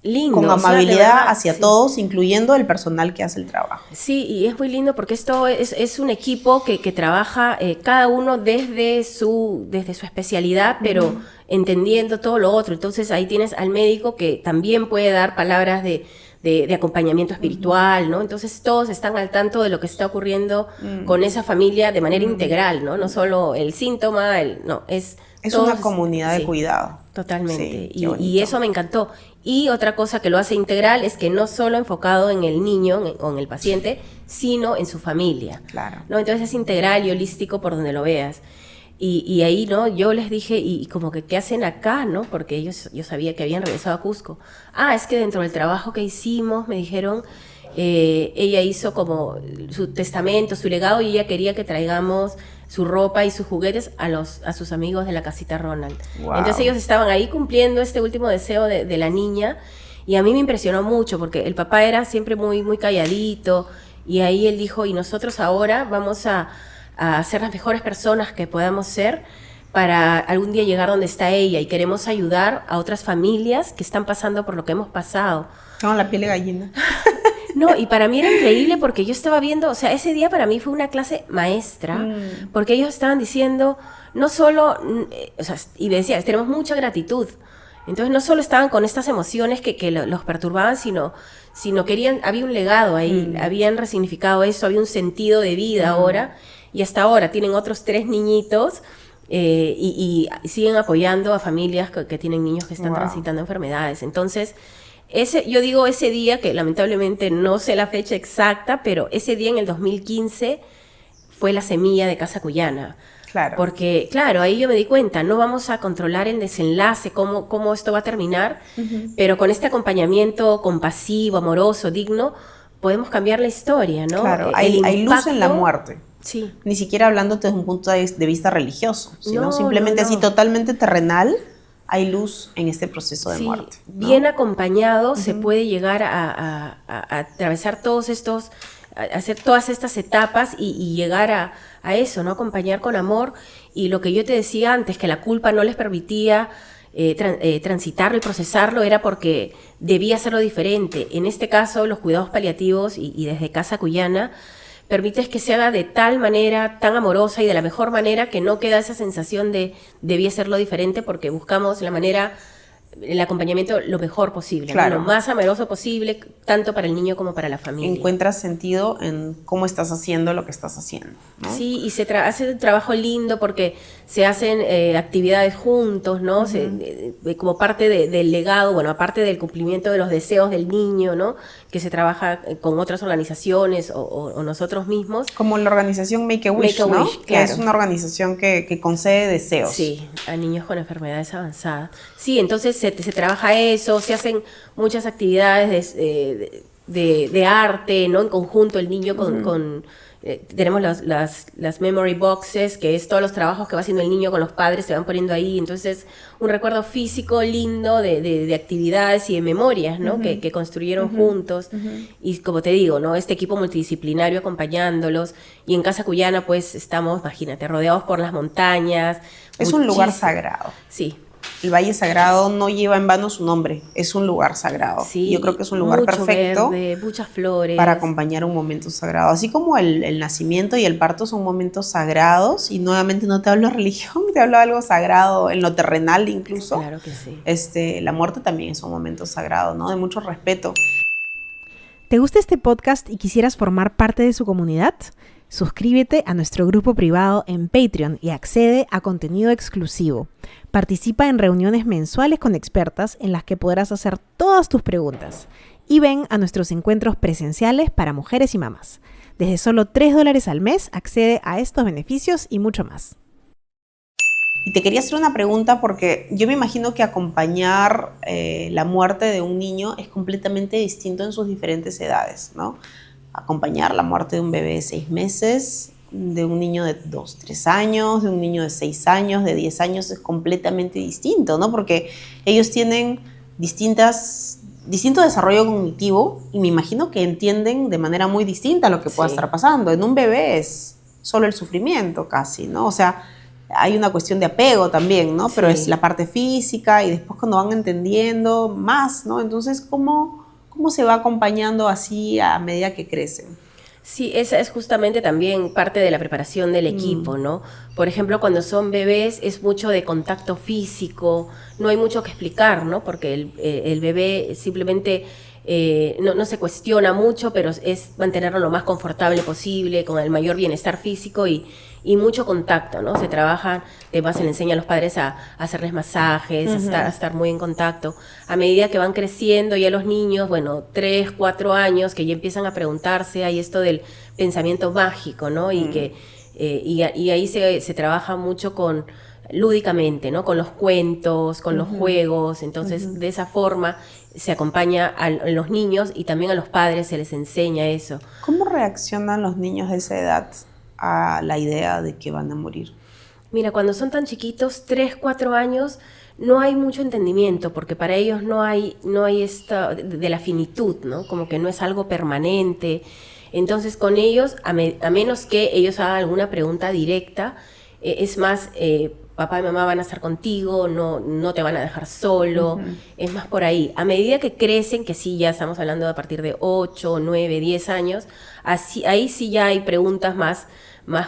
S2: Lindo,
S3: con amabilidad,
S2: o sea, verdad,
S3: hacia todos, incluyendo el personal que hace el trabajo.
S2: Sí, y es muy lindo porque esto es un equipo que trabaja cada uno desde su especialidad, pero entendiendo todo lo otro. Entonces ahí tienes al médico que también puede dar palabras de acompañamiento espiritual, ¿no? Entonces todos están al tanto de lo que está ocurriendo con esa familia de manera integral, ¿no? No solo el síntoma, es
S3: una comunidad de cuidado.
S2: Totalmente.
S3: Sí, qué bonito.
S2: Y eso me encantó. Y otra cosa que lo hace integral es que no solo enfocado en el niño o en el paciente, sino en su familia.
S3: Claro.
S2: ¿No? Entonces es integral y holístico por donde lo veas. Y ahí, ¿no? Yo les dije, y como que, ¿qué hacen acá, no? Porque yo sabía que habían regresado a Cusco. Es que dentro del trabajo que hicimos, me dijeron, ella hizo como su testamento, su legado, y ella quería que traigamos su ropa y sus juguetes a sus amigos de la casita Ronald.
S3: Wow.
S2: Entonces ellos estaban ahí cumpliendo este último deseo de la niña, y a mí me impresionó mucho, porque el papá era siempre muy, muy calladito, y ahí él dijo, y nosotros ahora vamos a ser las mejores personas que podamos ser para algún día llegar donde está ella, y queremos ayudar a otras familias que están pasando por lo que hemos pasado.
S3: Tengo la piel de gallina.
S2: No, y para mí era increíble porque yo estaba viendo, o sea, ese día para mí fue una clase maestra, porque ellos estaban diciendo, no solo, o sea, y decía, tenemos mucha gratitud. Entonces no solo estaban con estas emociones que los perturbaban, sino querían, había un legado ahí, habían resignificado eso, había un sentido de vida ahora, y hasta ahora tienen otros 3 niñitos, y siguen apoyando a familias que tienen niños que están transitando enfermedades. Entonces, yo digo ese día, que lamentablemente no sé la fecha exacta, pero ese día en el 2015 fue la semilla de Casa Cuyana.
S3: Claro.
S2: Porque, claro, ahí yo me di cuenta, no vamos a controlar el desenlace, cómo esto va a terminar, pero con este acompañamiento compasivo, amoroso, digno, podemos cambiar la historia, ¿no?
S3: Claro, hay luz en la muerte.
S2: Sí.
S3: Ni siquiera hablándote desde un punto de vista religioso, sino
S2: No,
S3: simplemente
S2: no.
S3: así totalmente terrenal, hay luz en este proceso de muerte, ¿no?
S2: Bien acompañado se puede llegar a atravesar todos estos, a hacer todas estas etapas y llegar a eso, ¿no? Acompañar con amor. Y lo que yo te decía antes, que la culpa no les permitía transitarlo y procesarlo, era porque debía hacerlo diferente. En este caso, los cuidados paliativos y desde Casa Cuyana permites que se haga de tal manera, tan amorosa y de la mejor manera, que no queda esa sensación de debía hacerlo diferente, porque buscamos la manera, el acompañamiento lo mejor posible,
S3: Claro.
S2: ¿no? Lo más amoroso posible, tanto para el niño como para la familia.
S3: Encuentras sentido en cómo estás haciendo lo que estás haciendo, ¿no?
S2: Sí, y se hace un trabajo lindo porque se hacen actividades juntos, ¿no? Como parte del legado, bueno, aparte del cumplimiento de los deseos del niño, ¿no? Que se trabaja con otras organizaciones o nosotros mismos.
S3: Como la organización Make-A-Wish, ¿no?
S2: Make-A-Wish,
S3: Que
S2: claro.
S3: es una organización que concede deseos.
S2: Sí, a niños con enfermedades avanzadas. Sí, entonces se trabaja eso, se hacen muchas actividades de arte, ¿no? En conjunto, el niño tenemos las memory boxes, que es todos los trabajos que va haciendo el niño con los padres, se van poniendo ahí. Entonces, un recuerdo físico lindo de actividades y de memorias, ¿no? Que construyeron juntos. Y como te digo, ¿no? Este equipo multidisciplinario acompañándolos. Y en Casa Cuyana, pues, estamos, imagínate, rodeados por las montañas.
S3: Es un lugar
S2: muchísimo.
S3: sagrado.
S2: Sí.
S3: El Valle Sagrado no lleva en vano su nombre, es un lugar sagrado.
S2: Sí,
S3: Yo creo que es un lugar
S2: mucho
S3: perfecto
S2: verde, muchas flores.
S3: para acompañar un momento sagrado. Así como el nacimiento y el parto son momentos sagrados, y nuevamente no te hablo de religión, te hablo de algo sagrado en lo terrenal incluso.
S2: Claro que sí.
S3: La muerte también es un momento sagrado, ¿no? De mucho respeto.
S4: ¿Te gusta este podcast y quisieras formar parte de su comunidad? Suscríbete a nuestro grupo privado en Patreon y accede a contenido exclusivo. Participa en reuniones mensuales con expertas en las que podrás hacer todas tus preguntas. Y ven a nuestros encuentros presenciales para mujeres y mamás. Desde solo $3 al mes accede a estos beneficios y mucho más.
S3: Y te quería hacer una pregunta, porque yo me imagino que acompañar la muerte de un niño es completamente distinto en sus diferentes edades, ¿no? Acompañar la muerte de un bebé de 6 meses, de un niño de 2, 3 años, de un niño de 6 años, de 10 años, es completamente distinto, ¿no? Porque ellos tienen distinto desarrollo cognitivo, y me imagino que entienden de manera muy distinta lo que pueda estar pasando. En un bebé es solo el sufrimiento casi, ¿no? O sea, hay una cuestión de apego también, ¿no? Pero es la parte física, y después cuando van entendiendo más, ¿no? Entonces, ¿cómo se va acompañando así a medida que crecen?
S2: Sí, esa es justamente también parte de la preparación del equipo, ¿no? Por ejemplo, cuando son bebés es mucho de contacto físico, no hay mucho que explicar, ¿no? Porque el bebé simplemente no se cuestiona mucho, pero es mantenerlo lo más confortable posible, con el mayor bienestar físico, y y mucho contacto, ¿no? Se trabajan, además se le enseña a los padres a hacerles masajes, a estar muy en contacto. A medida que van creciendo ya los niños, bueno, 3, 4 años, que ya empiezan a preguntarse, hay esto del pensamiento mágico, ¿no? Y que y ahí se trabaja mucho lúdicamente, ¿no? Con los cuentos, con los juegos. Entonces, de esa forma se acompaña a los niños y también a los padres se les enseña eso.
S3: ¿Cómo reaccionan los niños de esa edad a la idea de que van a morir?
S2: Mira, cuando son tan chiquitos, 3, 4 años, no hay mucho entendimiento, porque para ellos no hay esta de la finitud, ¿no? Como que no es algo permanente. Entonces, con ellos, a menos que ellos hagan alguna pregunta directa, es más, papá y mamá van a estar contigo, no te van a dejar solo, es más por ahí. A medida que crecen, que sí, ya estamos hablando de a partir de 8, 9, 10 años, ahí sí ya hay preguntas más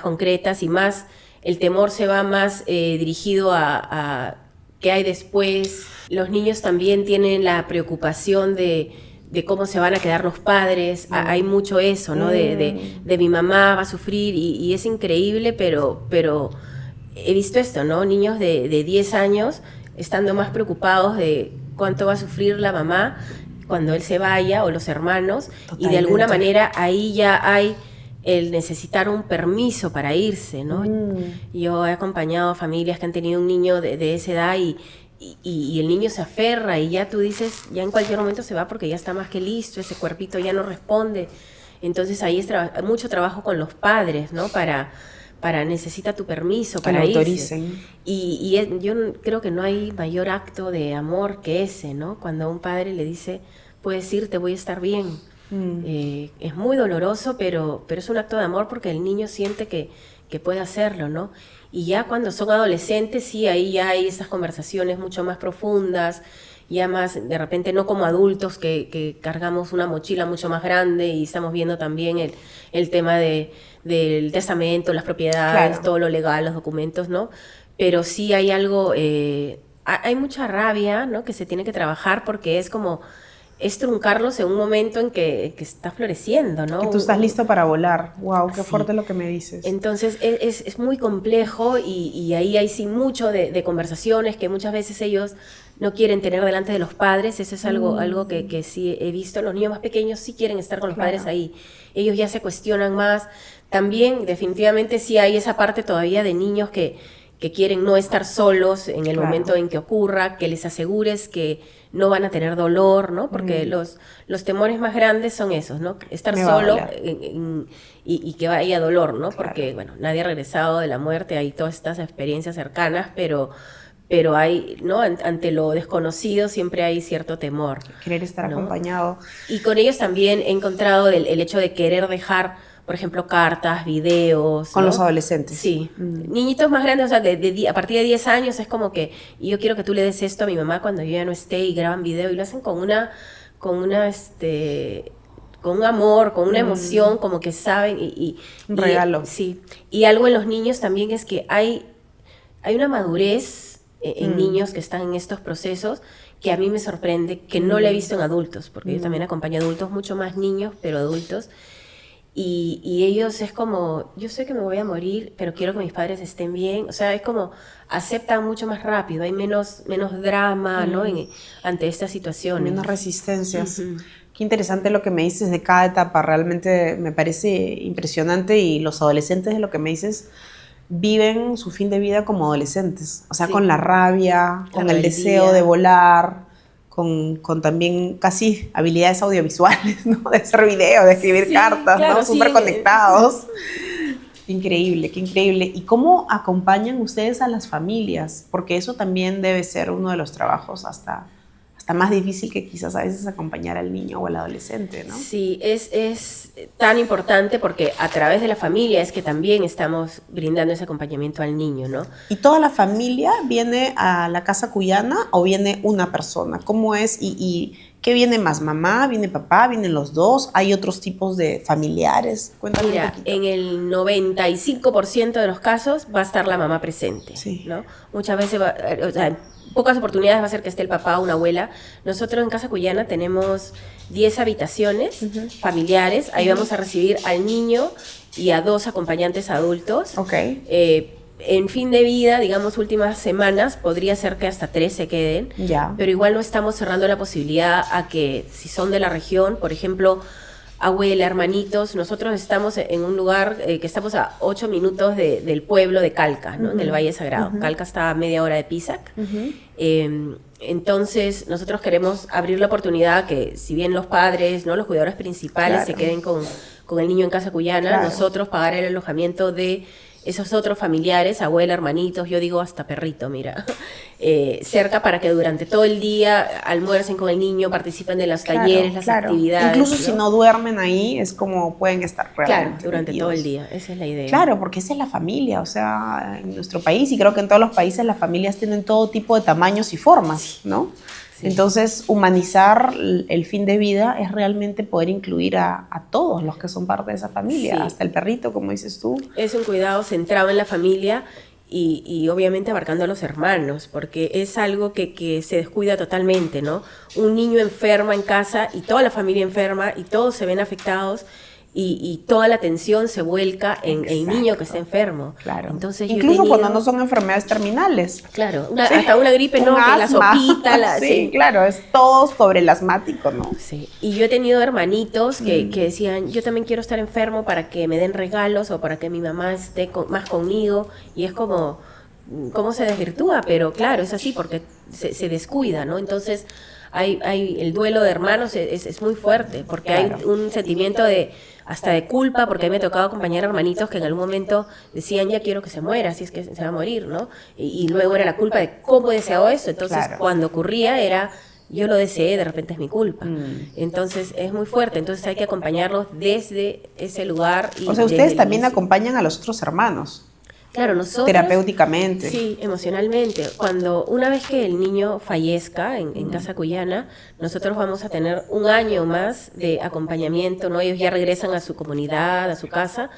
S2: concretas y más, el temor se va más dirigido a qué hay después. Los niños también tienen la preocupación de cómo se van a quedar los padres. Hay mucho eso, ¿no? De mi mamá va a sufrir y es increíble, pero he visto esto, ¿no? Niños de 10 años estando más preocupados de cuánto va a sufrir la mamá cuando él se vaya o los hermanos. Totalmente. Y de alguna manera ahí ya hay el necesitar un permiso para irse, ¿no? Yo he acompañado a familias que han tenido un niño de esa edad y el niño se aferra y ya tú dices, ya en cualquier momento se va porque ya está más que listo, ese cuerpito ya no responde. Entonces ahí es mucho trabajo con los padres, ¿no? Para necesita tu permiso para irse.
S3: Autoricen.
S2: Yo creo que no hay mayor acto de amor que ese, ¿no? Cuando un padre le dice, puedes irte, voy a estar bien. Es muy doloroso, pero es un acto de amor porque el niño siente que puede hacerlo, ¿no? Y ya cuando son adolescentes, sí, ahí ya hay esas conversaciones mucho más profundas, ya más, de repente no como adultos que cargamos una mochila mucho más grande y estamos viendo también el tema del testamento, las propiedades, claro, todo lo legal, los documentos, ¿no? Pero sí hay algo, hay mucha rabia, ¿no? Que se tiene que trabajar porque es como, es truncarlos en un momento en que está floreciendo, ¿no?
S3: Que tú estás listo para volar. Wow, qué
S2: sí,
S3: fuerte lo que me dices.
S2: Entonces es muy complejo y ahí hay sí mucho de conversaciones que muchas veces ellos no quieren tener delante de los padres. Eso es algo que sí he visto. Los niños más pequeños sí quieren estar con los padres ahí. Ellos ya se cuestionan más. También definitivamente sí hay esa parte todavía de niños que quieren no estar solos en el momento en que ocurra, que les asegures que no van a tener dolor, ¿no? Porque los temores más grandes son esos, ¿no? Estar solo y que haya dolor, ¿no? Claro. Porque, bueno, nadie ha regresado de la muerte, hay todas estas experiencias cercanas, pero hay, ¿no? Ante lo desconocido siempre hay cierto temor.
S3: Querer estar, ¿no?, acompañado.
S2: Y con ellos también he encontrado el hecho de querer dejar, por ejemplo, cartas, videos.
S3: Con, ¿no?, los adolescentes.
S2: Sí. Niñitos más grandes, o sea, a partir de 10 años es como que yo quiero que tú le des esto a mi mamá cuando yo ya no esté, y graban video y lo hacen con un amor, con una emoción, como que saben
S3: un regalo.
S2: Sí. Y algo en los niños también es que hay una madurez en niños que están en estos procesos que a mí me sorprende, que no la he visto en adultos, porque yo también acompaño adultos, mucho más niños, pero adultos. Y ellos es como, yo sé que me voy a morir, pero quiero que mis padres estén bien. O sea, es como, aceptan mucho más rápido, hay menos drama, ¿no? Ante estas situaciones.
S3: Menos resistencias. Qué interesante lo que me dices de cada etapa, realmente me parece impresionante. Y los adolescentes, de lo que me dices, viven su fin de vida como adolescentes. O sea, sí, con la rabia, con el deseo de volar, con también casi habilidades audiovisuales, ¿no? De hacer videos, de escribir cartas, claro, ¿no? Súper conectados. Increíble, qué increíble. ¿Y cómo acompañan ustedes a las familias? Porque eso también debe ser uno de los trabajos hasta más difícil que quizás a veces acompañar al niño o al adolescente, ¿no?
S2: Sí, es tan importante porque a través de la familia es que también estamos brindando ese acompañamiento al niño, ¿no?
S3: ¿Y toda la familia viene a la Casa Cuyana o viene una persona? ¿Cómo es? ¿Y qué viene más? ¿Mamá? ¿Viene papá? ¿Vienen los dos? ¿Hay otros tipos de familiares? Cuéntame un poquito.
S2: En el 95% de los casos va a estar la mamá presente, sí, ¿no? Muchas veces pocas oportunidades va a ser que esté el papá o una abuela. Nosotros en Casa Cuyana tenemos 10 habitaciones familiares. Ahí vamos a recibir al niño y a 2 acompañantes adultos.
S3: Ok.
S2: En fin de vida, digamos, últimas semanas, podría ser que hasta 3 se queden,
S3: Ya.
S2: pero igual no estamos cerrando la posibilidad a que, si son de la región, por ejemplo, abuela, hermanitos, nosotros estamos en un lugar que estamos a 8 minutos del pueblo de Calca, ¿no? En el Valle Sagrado. Calca está a media hora de Pisac. Entonces, nosotros queremos abrir la oportunidad que, si bien los padres, ¿no? Los cuidadores principales se queden con el niño en casa cuyana, nosotros pagar el alojamiento de esos otros familiares, abuela, hermanitos, yo digo hasta perrito, mira, cerca, para que durante todo el día almuercen con el niño, participen de los talleres, las actividades.
S3: Incluso si no duermen ahí, es como pueden estar realmente.
S2: Claro, durante
S3: metidos.
S2: todo el día, esa es la idea.
S3: Claro, porque esa es la familia, o sea, en nuestro país, y creo que en todos los países las familias tienen todo tipo de tamaños y formas, ¿no? Sí. Entonces, humanizar el fin de vida es realmente poder incluir a todos los que son parte de esa familia, hasta el perrito, como dices tú.
S2: Es un cuidado centrado en la familia y obviamente abarcando a los hermanos, porque es algo que se descuida totalmente, ¿no? Un niño enferma en casa y toda la familia enferma y todos se ven afectados. Y toda la atención se vuelca en el niño que está enfermo.
S3: Claro.
S2: Entonces,
S3: incluso cuando no son enfermedades terminales.
S2: Claro, hasta una gripe, ¿no? Que la sopita.
S3: Sí, claro, es todo sobre el asmático, ¿no?
S2: Sí. Y yo he tenido hermanitos que decían, yo también quiero estar enfermo para que me den regalos o para que mi mamá esté más conmigo. Y es como, ¿cómo se desvirtúa? Pero claro, es así porque se descuida, ¿no? Entonces, hay el duelo de hermanos es muy fuerte porque hay un sentimiento hasta de culpa, porque a mí me ha tocado acompañar a hermanitos que en algún momento decían, ya quiero que se muera, si es que se va a morir, ¿no? Y luego era la culpa de cómo he deseado eso. Entonces, cuando ocurría era, yo lo deseé, de repente es mi culpa. Entonces, es muy fuerte. Entonces, hay que acompañarlos desde ese lugar.
S3: O sea, ustedes también acompañan a los otros hermanos.
S2: Claro, nosotros...
S3: Terapéuticamente.
S2: Sí, emocionalmente. Una vez que el niño fallezca en casa cuyana, nosotros vamos a tener un año más de acompañamiento, ¿no? Ellos ya regresan a su comunidad, a su casa,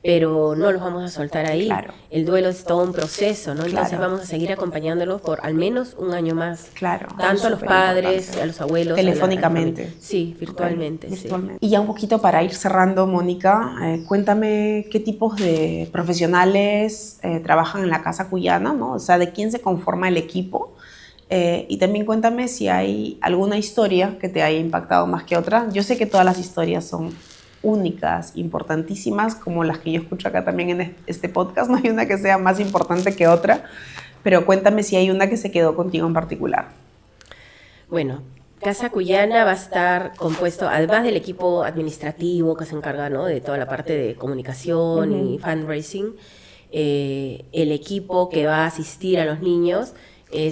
S2: pero no los vamos a soltar ahí.
S3: Claro.
S2: El duelo es todo un proceso, ¿no? Entonces vamos a seguir acompañándolos por al menos un año más.
S3: Claro.
S2: Tanto a los padres, a los abuelos.
S3: Telefónicamente.
S2: Sí, virtualmente.
S3: Sí. Y ya un poquito para ir cerrando, Mónica, cuéntame qué tipos de profesionales trabajan en la casa cuyana, ¿no? O sea, ¿de quién se conforma el equipo? Y también cuéntame si hay alguna historia que te haya impactado más que otra. Yo sé que todas las historias son únicas, importantísimas, como las que yo escucho acá también en este podcast. No hay una que sea más importante que otra, pero cuéntame si hay una que se quedó contigo en particular.
S2: Bueno, Casa Cuyana va a estar compuesto, además del equipo administrativo que se encarga, ¿no? De toda la parte de comunicación y fundraising, el equipo que va a asistir a los niños.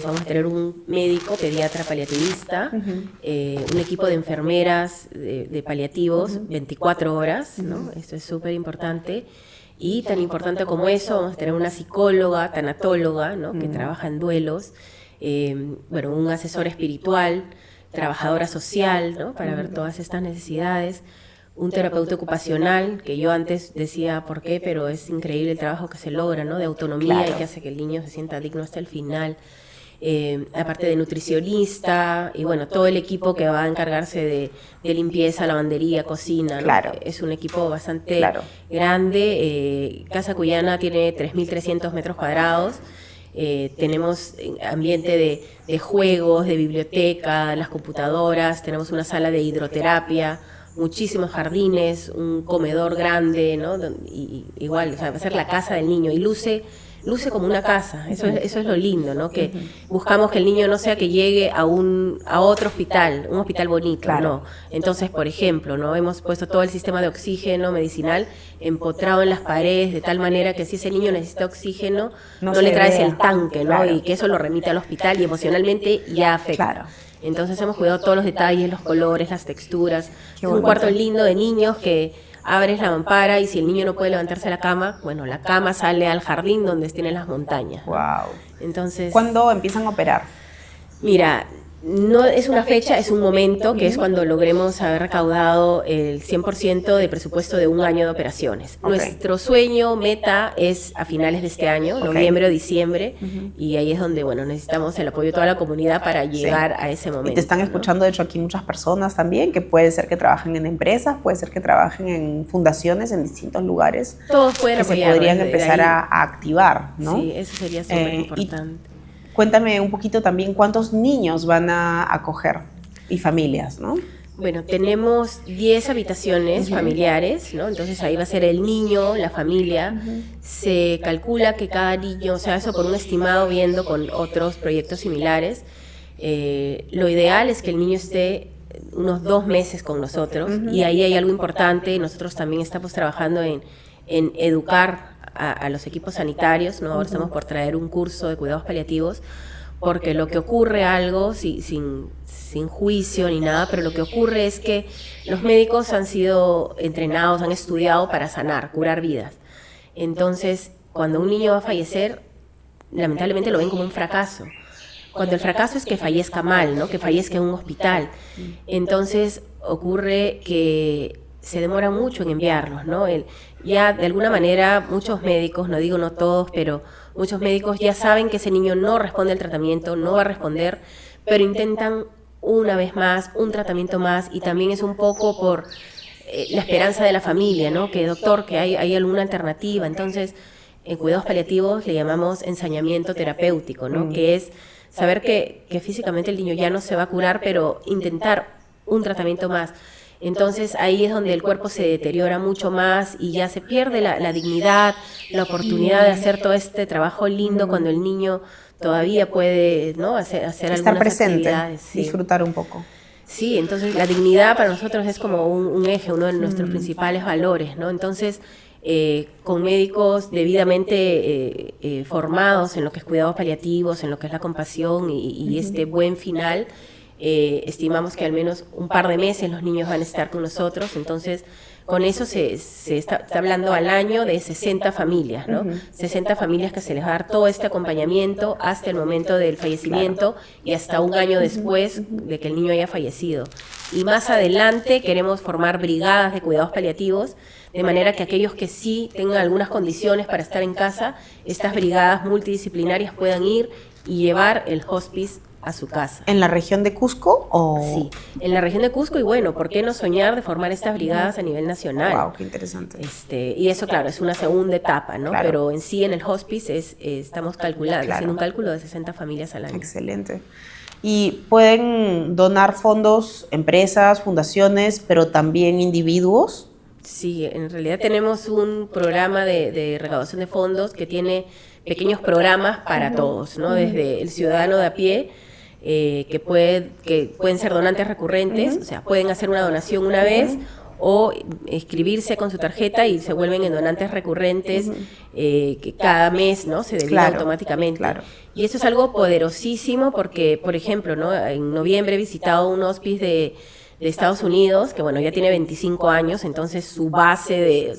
S2: Vamos a tener un médico, pediatra paliativista, un equipo de enfermeras de paliativos, 24 horas, ¿no? Esto es súper importante. Y tan importante como eso, vamos a tener una psicóloga, tanatóloga, ¿no? Que trabaja en duelos, un asesor espiritual, trabajadora social, ¿no? Para ver todas estas necesidades. Un terapeuta ocupacional, que yo antes decía por qué, pero es increíble el trabajo que se logra, ¿no? De autonomía y que hace que el niño se sienta digno hasta el final. Aparte de nutricionista y bueno, todo el equipo que va a encargarse de limpieza, lavandería, cocina, ¿no? Es un equipo bastante grande. Casa Cuyana tiene 3.300 metros cuadrados. Tenemos ambiente de juegos, de biblioteca, las computadoras, tenemos una sala de hidroterapia, muchísimos jardines, un comedor grande, ¿no? Y igual, o sea, va a ser la casa del niño y luce como una casa. Eso es lo lindo, ¿no? Que buscamos que el niño no sea que llegue a otro hospital, un hospital bonito, no. Entonces, por ejemplo, ¿no? Hemos puesto todo el sistema de oxígeno medicinal empotrado en las paredes de tal manera que si ese niño necesita oxígeno, no le traes el tanque, ¿no? Y que eso lo remite al hospital y emocionalmente ya afecta. Entonces hemos cuidado todos los detalles, los colores, las texturas. Es un cuarto lindo de niños que abres la mampara y si el niño no puede levantarse de la cama, bueno, la cama sale al jardín donde tienen las montañas.
S3: Wow.
S2: Entonces,
S3: ¿cuándo empiezan a operar?
S2: Mira, No es una fecha, es un momento, que es cuando logremos haber recaudado el 100% del presupuesto de un año de operaciones.
S3: Ok.
S2: Nuestro sueño, meta, es a finales de este año,
S3: Ok.
S2: noviembre o diciembre, y ahí es donde, bueno, necesitamos el apoyo de toda la comunidad para llegar a ese momento.
S3: Y te están
S2: ¿no?
S3: escuchando, de hecho, aquí muchas personas también, que puede ser que trabajen en empresas, puede ser que trabajen en fundaciones en distintos lugares,
S2: Todos pueden
S3: que se
S2: apoyar.
S3: podrían
S2: desde
S3: empezar
S2: ahí.
S3: a activar, ¿no?
S2: Sí, eso sería súper
S3: y
S2: importante.
S3: Cuéntame un poquito también cuántos niños van a acoger y familias, ¿no?
S2: Bueno, tenemos 10 habitaciones familiares, ¿no? Entonces ahí va a ser el niño, la familia. Se calcula que cada niño, o sea, eso por un estimado viendo con otros proyectos similares, lo ideal es que el niño esté unos 2 meses con nosotros, y ahí hay algo importante. Nosotros también estamos trabajando en educar a los equipos sanitarios, ¿no? Ahora estamos por traer un curso de cuidados paliativos, porque lo que ocurre algo, sin juicio ni nada, pero lo que ocurre es que los médicos han sido entrenados, han estudiado para sanar, curar vidas. Entonces, cuando un niño va a fallecer, lamentablemente lo ven como un fracaso. Cuando el fracaso es que fallezca mal, ¿no? Que fallezca en un hospital. Entonces, ocurre que se demora mucho en enviarlos, ¿no? Ya de alguna manera muchos médicos, no digo no todos, pero muchos médicos ya saben que ese niño no responde al tratamiento, no va a responder, pero intentan una vez más, un tratamiento más, y también es un poco por la esperanza de la familia, ¿no? Que doctor, que hay alguna alternativa. Entonces, en cuidados paliativos le llamamos ensañamiento terapéutico, ¿no? Que es saber que físicamente el niño ya no se va a curar, pero intentar un tratamiento más. Entonces ahí es donde el cuerpo se deteriora mucho más y ya se pierde la dignidad, la oportunidad de hacer todo este trabajo lindo cuando el niño todavía puede, ¿no? hacer
S3: Estar
S2: algunas
S3: presente,
S2: actividades. Sí.
S3: disfrutar un poco.
S2: Sí, entonces la dignidad para nosotros es como un eje, uno de nuestros principales valores, ¿no? Entonces, con médicos debidamente formados en lo que es cuidados paliativos, en lo que es la compasión y este buen final, estimamos que al menos un par de meses los niños van a estar con nosotros. Entonces, con eso se está hablando al año de 60 familias, ¿no? 60 familias que se les va a dar todo este acompañamiento hasta el momento del fallecimiento y hasta un año después de que el niño haya fallecido. Y más adelante queremos formar brigadas de cuidados paliativos, de manera que aquellos que sí tengan algunas condiciones para estar en casa, estas brigadas multidisciplinarias puedan ir y llevar el hospice a su casa.
S3: ¿En la región de Cusco o...?
S2: Sí, en la región de Cusco, y bueno, ¿por qué no soñar de formar estas brigadas a nivel nacional?
S3: Wow, qué interesante.
S2: Y eso, claro, es una segunda etapa, ¿no?
S3: Claro.
S2: Pero en sí, en el hospice, estamos calculando,
S3: Claro.
S2: haciendo un cálculo de 60 familias al año.
S3: Excelente. Y pueden donar fondos empresas, fundaciones, pero también individuos.
S2: Sí, en realidad tenemos un programa de recaudación de fondos que tiene pequeños programas para todos, ¿no? Desde el ciudadano de a pie, que pueden ser donantes recurrentes, o sea, pueden hacer una donación una vez o inscribirse con su tarjeta y se vuelven en donantes recurrentes, que cada mes, ¿no? Se debita automáticamente.
S3: Claro.
S2: Y eso es algo poderosísimo porque, por ejemplo, ¿no? En noviembre he visitado un hospice de Estados Unidos, que bueno, ya tiene 25 años, entonces su base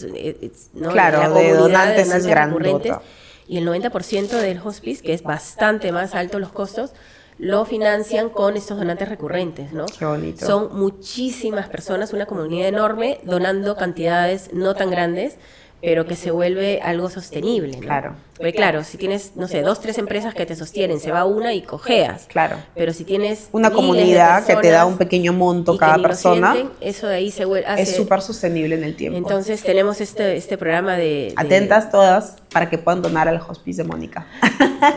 S2: ¿no?
S3: Claro,
S2: la
S3: de
S2: comunidad
S3: donantes es
S2: recurrentes,
S3: grandota.
S2: y el 90% del hospice, que es bastante más alto los costos, lo financian con estos donantes recurrentes, ¿no?
S3: Qué bonito.
S2: Son muchísimas personas, una comunidad enorme, donando cantidades no tan grandes, pero que se vuelve algo sostenible, ¿no?
S3: Claro.
S2: Porque claro, si tienes, no sé, 2, 3 empresas que te sostienen, se va una y cojeas.
S3: Claro.
S2: Pero si tienes
S3: Una
S2: miles de
S3: comunidad que te da
S2: personas
S3: un pequeño monto
S2: y que
S3: cada
S2: ni lo
S3: persona,
S2: sienten, eso de ahí se vuelve,
S3: es súper sostenible en el tiempo.
S2: Entonces tenemos este programa de
S3: Atentas todas para que puedan donar al hospice de Mónica.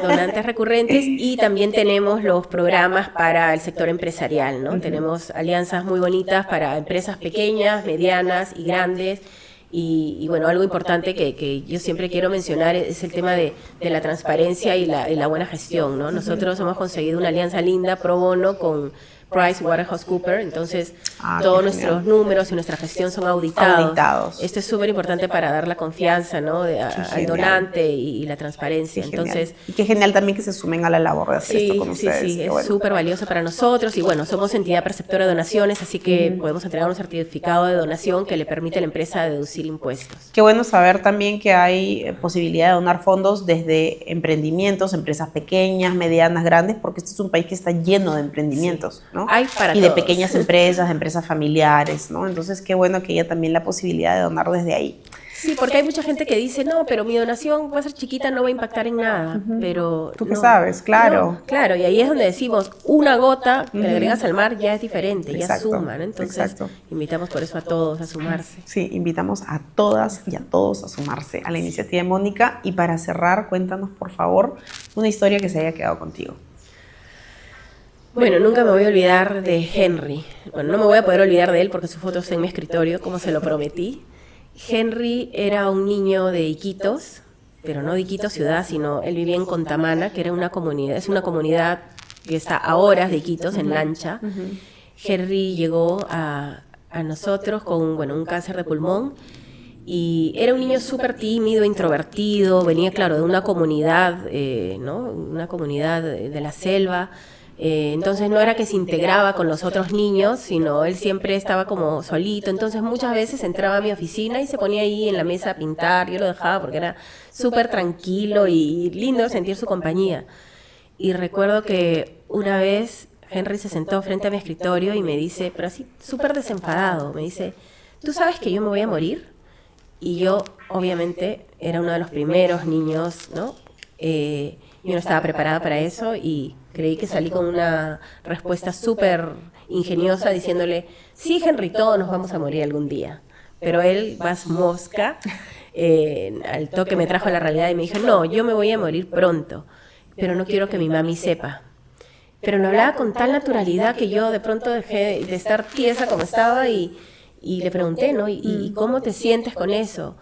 S2: donantes recurrentes, y también tenemos los programas para el sector empresarial, ¿no? Tenemos alianzas muy bonitas para empresas pequeñas, medianas y grandes. Y bueno, algo importante que yo siempre quiero mencionar es el tema de la transparencia y la buena gestión, ¿no? Nosotros hemos conseguido una alianza linda pro bono con PricewaterhouseCoopers, entonces
S3: Ah,
S2: todos
S3: qué
S2: nuestros
S3: genial.
S2: números y nuestra gestión son auditados.
S3: Auditados.
S2: Esto es súper importante para dar la confianza, ¿no? Al
S3: genial.
S2: donante y la transparencia.
S3: Qué
S2: Entonces,
S3: genial. Y qué genial también que se sumen a la labor de hacer esto
S2: sí,
S3: con
S2: sí,
S3: ustedes.
S2: sí,
S3: Qué
S2: es
S3: bueno.
S2: súper valioso para nosotros y bueno, somos entidad perceptora de donaciones, así que podemos entregar un certificado de donación que le permite a la empresa deducir impuestos.
S3: Qué bueno saber también que hay posibilidad de donar fondos desde emprendimientos, empresas pequeñas, medianas, grandes, porque este es un país que está lleno de emprendimientos, ¿no?
S2: Hay para
S3: y de
S2: todos.
S3: pequeñas empresas, de empresas familiares, ¿no? Entonces, qué bueno que haya también la posibilidad de donar desde ahí.
S2: Sí, porque hay mucha gente que dice, no, pero mi donación va a ser chiquita, no va a impactar en nada, pero...
S3: Tú qué
S2: no.
S3: sabes, claro.
S2: No, claro, y ahí es donde decimos, una gota que le agregas al mar ya es diferente, ya
S3: Exacto,
S2: suma, ¿no? Entonces,
S3: exacto.
S2: invitamos por eso a todos a sumarse.
S3: Sí, invitamos a todas y a todos a sumarse a la iniciativa de Mónica. Y para cerrar, cuéntanos, por favor, una historia que se haya quedado contigo.
S2: Bueno, nunca me voy a olvidar de Henry. Bueno, no me voy a poder olvidar de él porque su foto está en mi escritorio, como se lo prometí. Henry era un niño de Iquitos, pero no de Iquitos ciudad, sino él vivía en Contamana, que era una comunidad, es una comunidad que está a horas de Iquitos en lancha. Henry llegó a nosotros con, bueno, un cáncer de pulmón y era un niño súper tímido, introvertido, venía, claro, de una comunidad, ¿no? Una comunidad de la selva. Entonces no era que se integraba con los otros niños, sino él siempre estaba como solito. Entonces muchas veces entraba a mi oficina y se ponía ahí en la mesa a pintar. Yo lo dejaba porque era súper tranquilo y lindo sentir su compañía. Y recuerdo que una vez Henry se sentó frente a mi escritorio y me dice, pero así súper desenfadado, me dice, ¿tú sabes que yo me voy a morir? Y yo, obviamente, era uno de los primeros niños, ¿no? Yo no estaba preparada para eso y creí que salí con una respuesta súper ingeniosa diciéndole, sí, Henry, todos nos vamos a morir algún día. Pero él, más mosca, al toque me trajo a la realidad y me dijo, no, yo me voy a morir pronto, pero no quiero que mi mami sepa. Pero lo hablaba con tal naturalidad que yo de pronto dejé de estar tiesa como estaba y le pregunté, ¿no? ¿Y cómo te sientes con eso?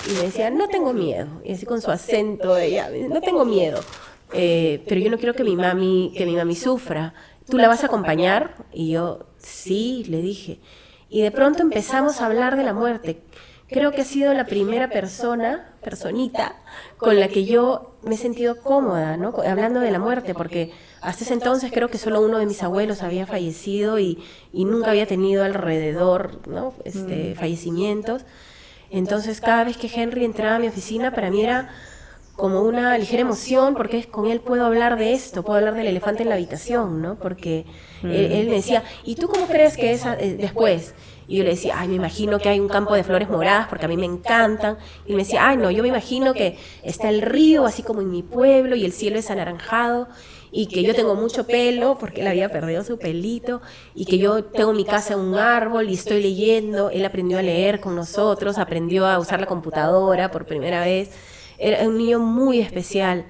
S2: Y me decía, no tengo miedo. Y así con su acento de ella, no tengo miedo. Pero yo no quiero que mi mami sufra. ¿Tú la vas a acompañar? Y yo, sí, le dije. Y de pronto empezamos a hablar de la muerte. Creo que ha sido la primera personita, con la que yo me he sentido cómoda, ¿no? Hablando de la muerte, porque hasta ese entonces creo que solo uno de mis abuelos había fallecido y nunca había tenido alrededor, ¿no? Fallecimientos. Entonces, cada vez que Henry entraba a mi oficina, para mí era como una ligera emoción, porque con él puedo hablar de esto, puedo hablar del elefante en la habitación, ¿no? Porque él me decía, ¿y tú cómo crees que es después? Y yo le decía, ay, me imagino que hay un campo de flores moradas porque a mí me encantan. Y él me decía, ay, no, yo me imagino que está el río así como en mi pueblo y el cielo es anaranjado y que yo tengo mucho pelo porque él había perdido su pelito y que yo tengo en mi casa un árbol y estoy leyendo. Él aprendió a leer con nosotros, aprendió a usar la computadora por primera vez. Era un niño muy especial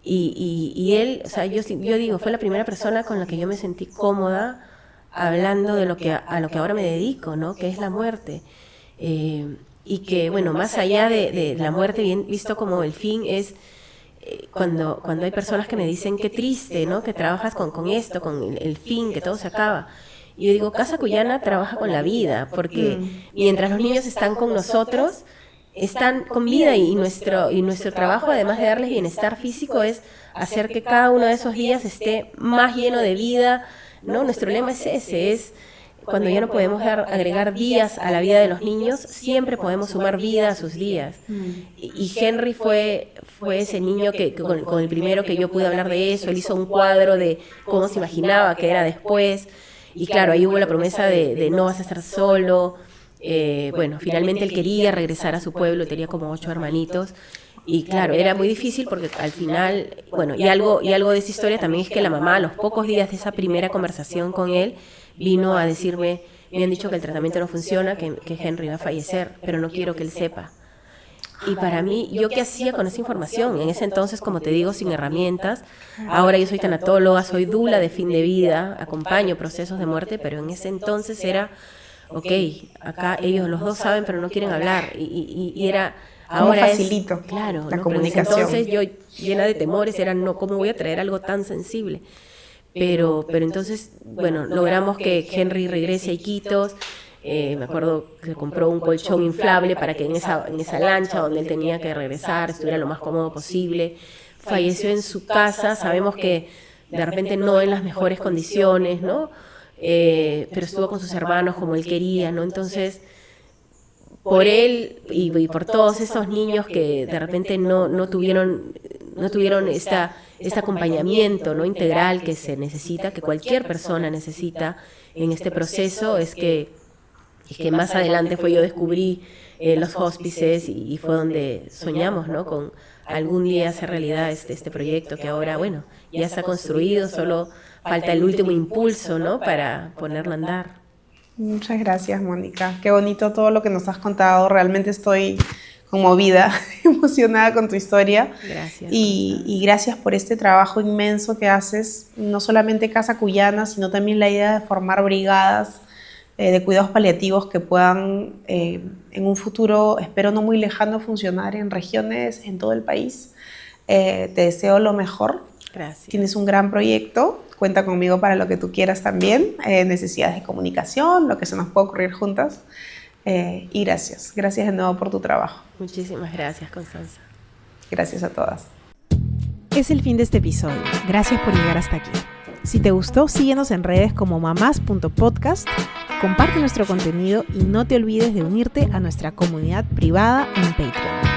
S2: y él, o sea, yo digo, fue la primera persona con la que yo me sentí cómoda hablando de a lo que ahora me dedico, ¿no? Que es la muerte. Y que, bueno, más allá de la muerte, bien visto como el fin, es cuando hay personas que me dicen qué triste, ¿no? Que trabajas con esto, con el fin, que todo se acaba. Y yo digo, Casa Cuyana trabaja con la vida, porque mientras los niños están con nosotros, están con vida y nuestro trabajo, además de darles bienestar físico, es hacer que cada uno de esos días esté más lleno de vida, ¿no? Nuestro lema es ese, es cuando ya no podemos agregar días a la vida de los niños, siempre podemos sumar vida a sus días. Y Henry fue ese niño que con el primero que yo pude hablar de eso. Él hizo un cuadro de cómo se imaginaba que era después. Y claro, ahí hubo la promesa de no vas a estar solo. Bueno, finalmente él quería regresar a su pueblo, tenía como 8 hermanitos. Y claro, era muy difícil porque al final, bueno, y algo de esa historia también es que la mamá, a los pocos días de esa primera conversación con él, vino a decirme, me han dicho que el tratamiento no funciona, que Henry va a fallecer, pero no quiero que él sepa. Y para mí, ¿yo qué hacía con esa información? En ese entonces, como te digo, sin herramientas. Ahora yo soy tanatóloga, soy dula de fin de vida, acompaño procesos de muerte, pero en ese entonces era, ok, acá ellos los dos saben, pero no quieren hablar. Y era... Ahora
S3: facilito
S2: claro,
S3: la
S2: ¿no?
S3: comunicación.
S2: Pero entonces yo, llena de temores, era, no, ¿cómo voy a traer algo tan sensible? pero entonces, bueno, logramos que Henry regrese a Iquitos. Me acuerdo que compró un colchón inflable para que en esa lancha donde él tenía que regresar estuviera lo más cómodo posible. Falleció en su casa, sabemos que de repente no en las mejores condiciones, ¿no? Pero estuvo con sus hermanos como él quería, ¿no? Entonces, por él y por todos esos niños que de repente no tuvieron este acompañamiento, ¿no?, integral que se necesita, que cualquier persona necesita en este proceso, es que más adelante yo descubrí los hóspices y fue donde soñamos, ¿no?, con algún día hacer realidad este proyecto que ahora, bueno, ya está construido, solo falta el último impulso, ¿no?, para ponerlo a andar.
S3: Muchas gracias, Mónica. Qué bonito todo lo que nos has contado. Realmente estoy conmovida, emocionada con tu historia.
S2: Gracias.
S3: Y gracias por este trabajo inmenso que haces, no solamente Casa Cuyana, sino también la idea de formar brigadas de cuidados paliativos que puedan en un futuro, espero no muy lejano, funcionar en regiones en todo el país. Te deseo lo mejor.
S2: Gracias.
S3: Tienes un gran proyecto, cuenta conmigo para lo que tú quieras también, necesidades de comunicación, lo que se nos pueda ocurrir juntas. Y gracias de nuevo por tu trabajo.
S2: Muchísimas gracias, Constanza.
S3: Gracias a todas.
S4: Es el fin de este episodio. Gracias por llegar hasta aquí. Si te gustó, síguenos en redes como mamás.podcast, comparte nuestro contenido y no te olvides de unirte a nuestra comunidad privada en Patreon.